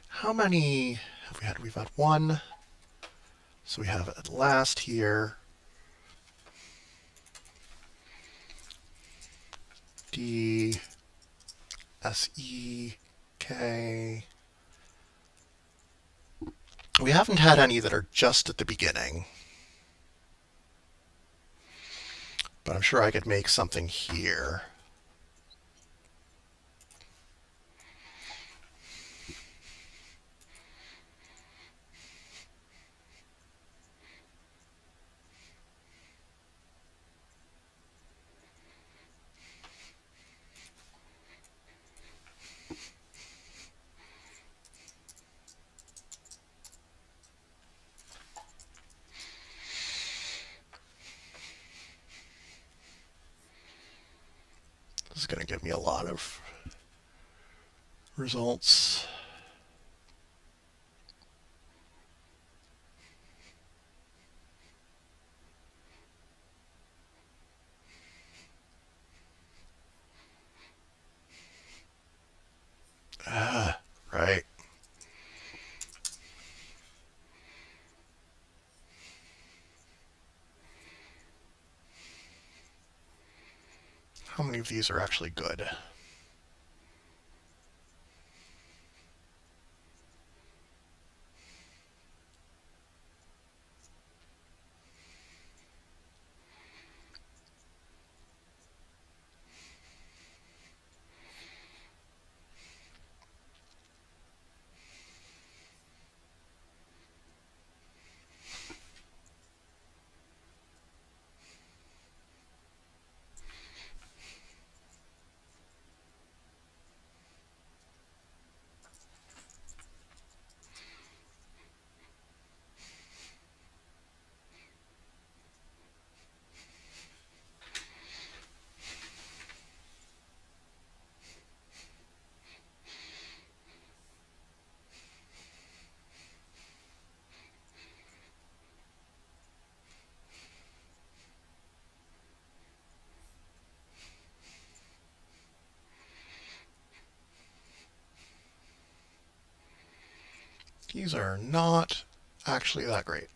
How many have we had? We've had one. So we have at last here D S E K. We haven't had any that are just at the beginning, but I'm sure I could make something here. This is going to give me a lot of results. Right. How many of these are actually good? These are not actually that great.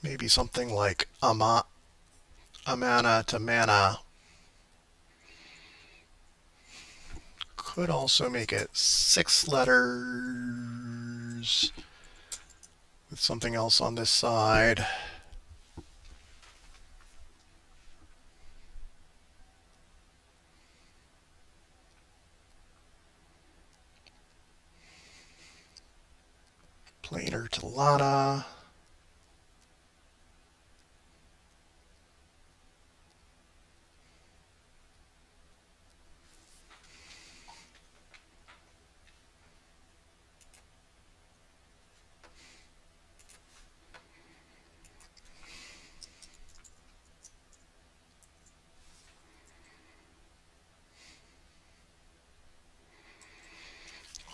Maybe something like amana to mana could also make it 6 letters with something else on this side. Planar to lana.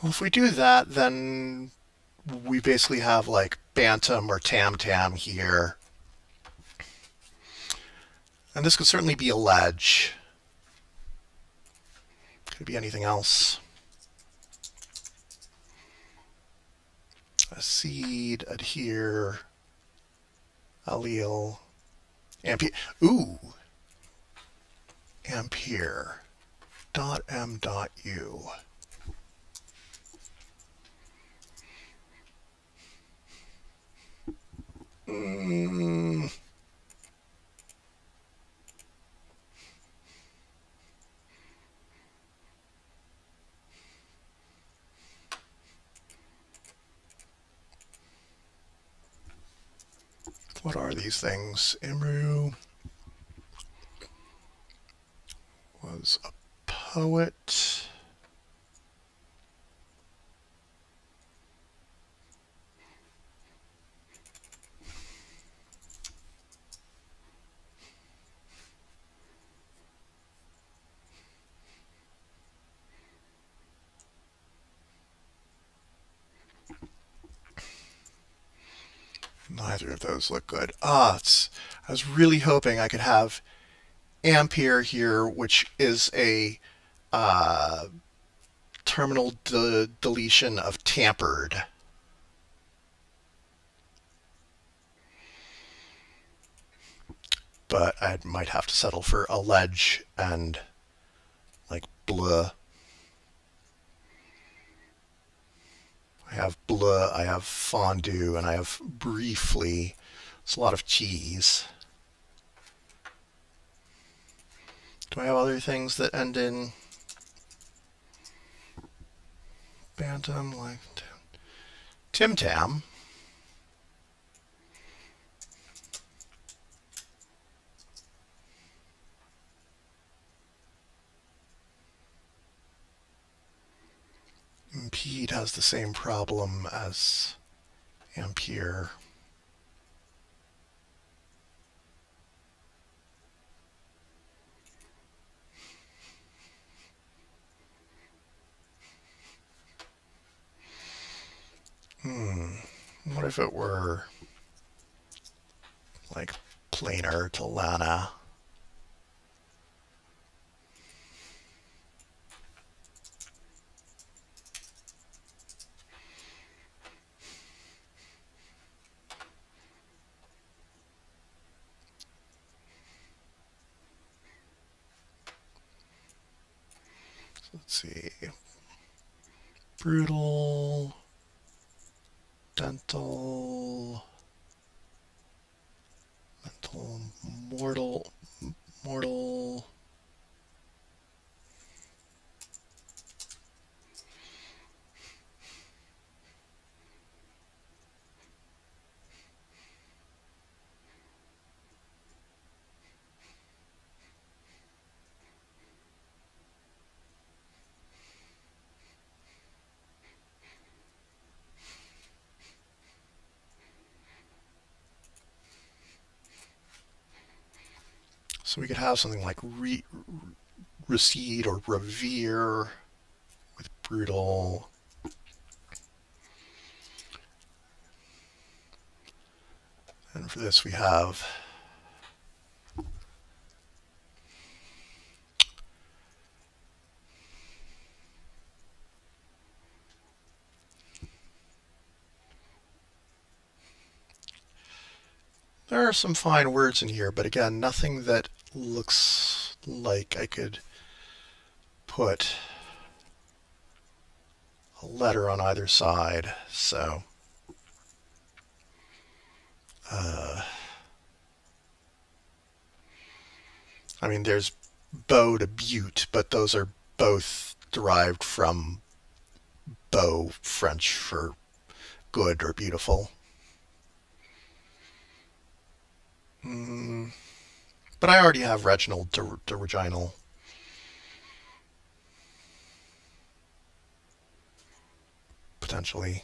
Well, if we do that, then we basically have like Bantam or Tam Tam here. And this could certainly be a ledge. Could be anything else. A seed, adhere, allele, ampere. Ooh, ampere. Dot m dot u. Mm, what are these things? Imru was a poet. Neither of those look good. I was really hoping I could have Ampere here, which is a uh, terminal deletion of tampered. But I might have to settle for a ledge and like bleh. I have bleh, I have fondue, and I have briefly. It's a lot of cheese. Do I have other things that end in bantam like Tim Tam? Impede has the same problem as Ampere. What if it were like planar to Lana? Let's see. Brutal, dental, mental, mortal, mortal. So we could have something like recede or revere with brutal. And for this we have there are some fine words in here, but again, nothing that looks like I could put a letter on either side. So, I mean, there's bow to butte, but those are both derived from beau, French for good or beautiful. Mm, but I already have Reginald de Reginal. Potentially.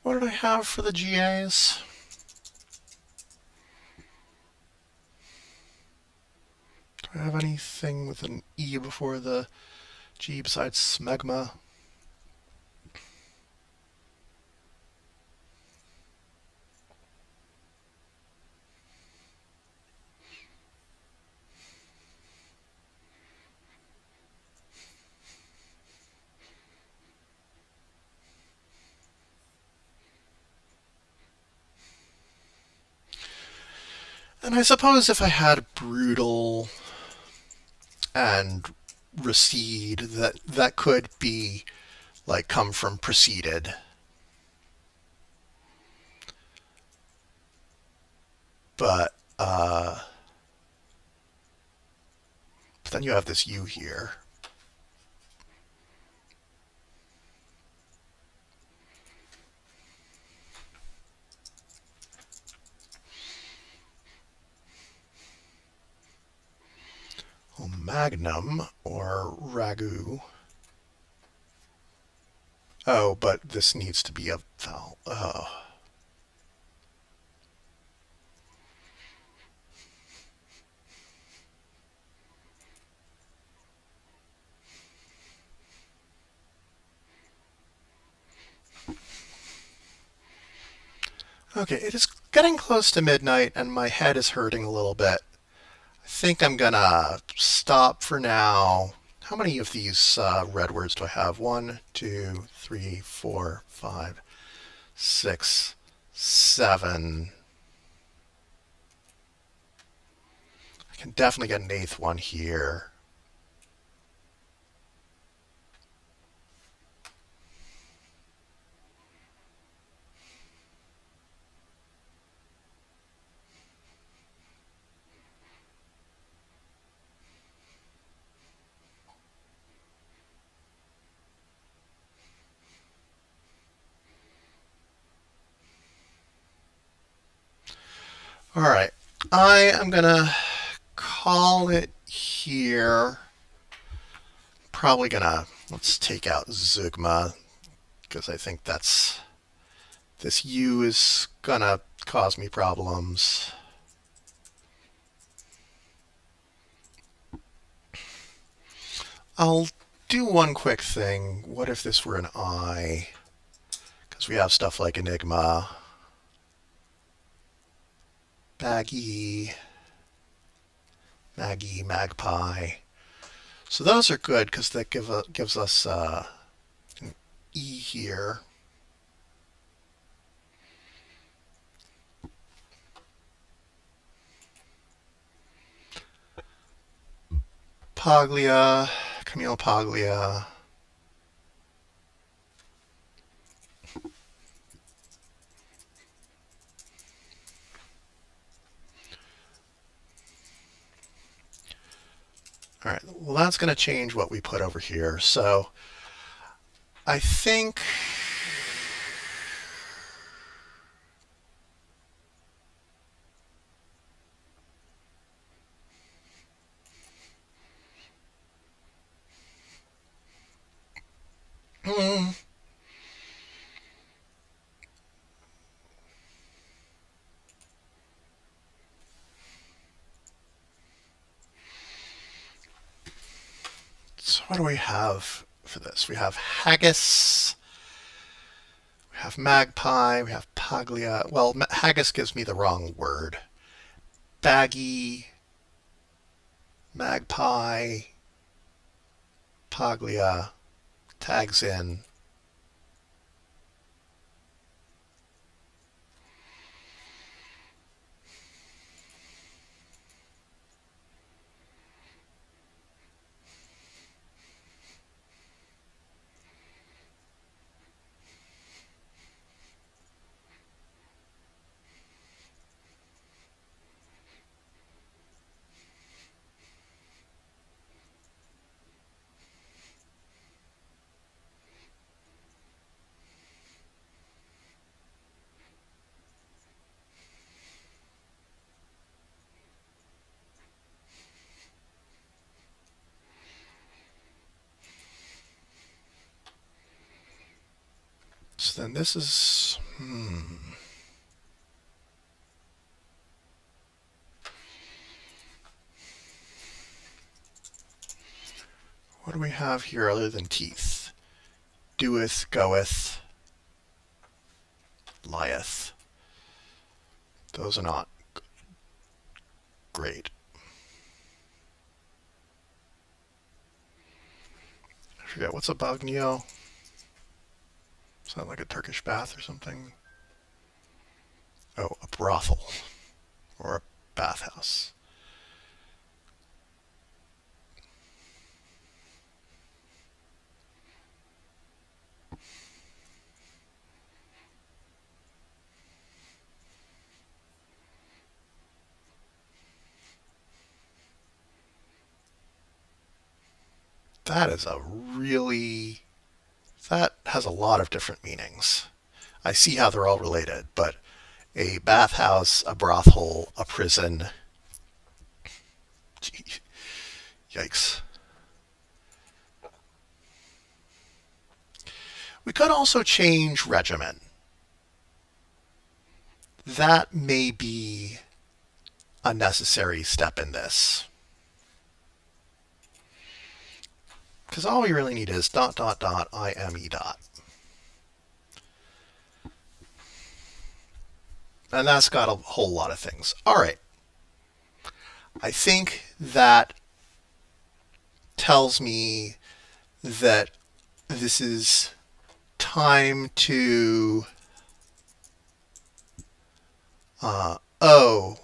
What did I have for the GAs? Do I have anything with an E before the G besides smegma. And I suppose if I had brutal and recede, that could be like come from preceded. But but then you have this U here. Well, magnum or ragu. Oh, but this needs to be a vowel. Oh. Okay, it is getting close to midnight and my head is hurting a little bit. I think I'm gonna stop for now. How many of these red words do I have? 1, 2, 3, 4, 5, 6, 7. I can definitely get an eighth one here. All right, I am gonna call it here. Probably gonna, let's take out Zugma because I think this U is gonna cause me problems. I'll do one quick thing. What if this were an I? Because we have stuff like Enigma, Baggy, Maggie, Magpie. So those are good because that gives us an E here. Paglia, Camille Paglia. All right, well, that's going to change what we put over here. So I think hmm, so what do we have for this? We have haggis, we have magpie, we have paglia. Well, haggis gives me the wrong word. Baggy, magpie, paglia, tags in. So then this is, What do we have here other than teeth? Doeth, goeth, lieth. Those are not great. I forget, what's a bagnio? Is that like a Turkish bath or something? Oh, a brothel or a bathhouse. That is a really, that has a lot of different meanings. I see how they're all related, but a bathhouse, a brothel, a prison. Gee, yikes. We could also change regimen. That may be a necessary step in this. Because all we really need is ... IME . And that's got a whole lot of things. All right. I think that tells me that this is time to... oh.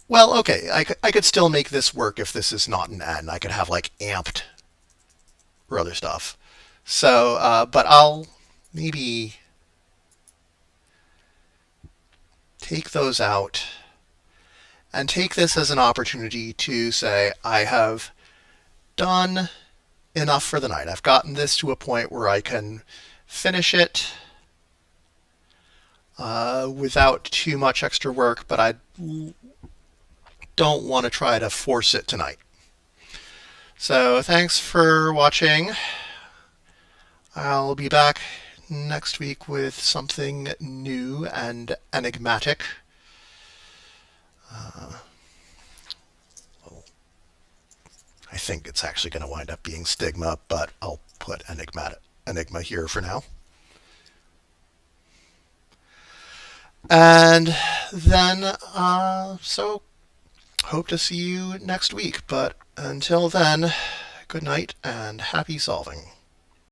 Well, okay, I could still make this work if this is not an N. I could have like amped or other stuff. So, but I'll maybe take those out and take this as an opportunity to say, I have done enough for the night. I've gotten this to a point where I can finish it without too much extra work, but I don't want to try to force it tonight. So thanks for watching. I'll be back next week with something new and enigmatic. I think it's actually going to wind up being stigma, but I'll put enigma here for now. And then, so hope to see you next week. But until then, good night and happy solving.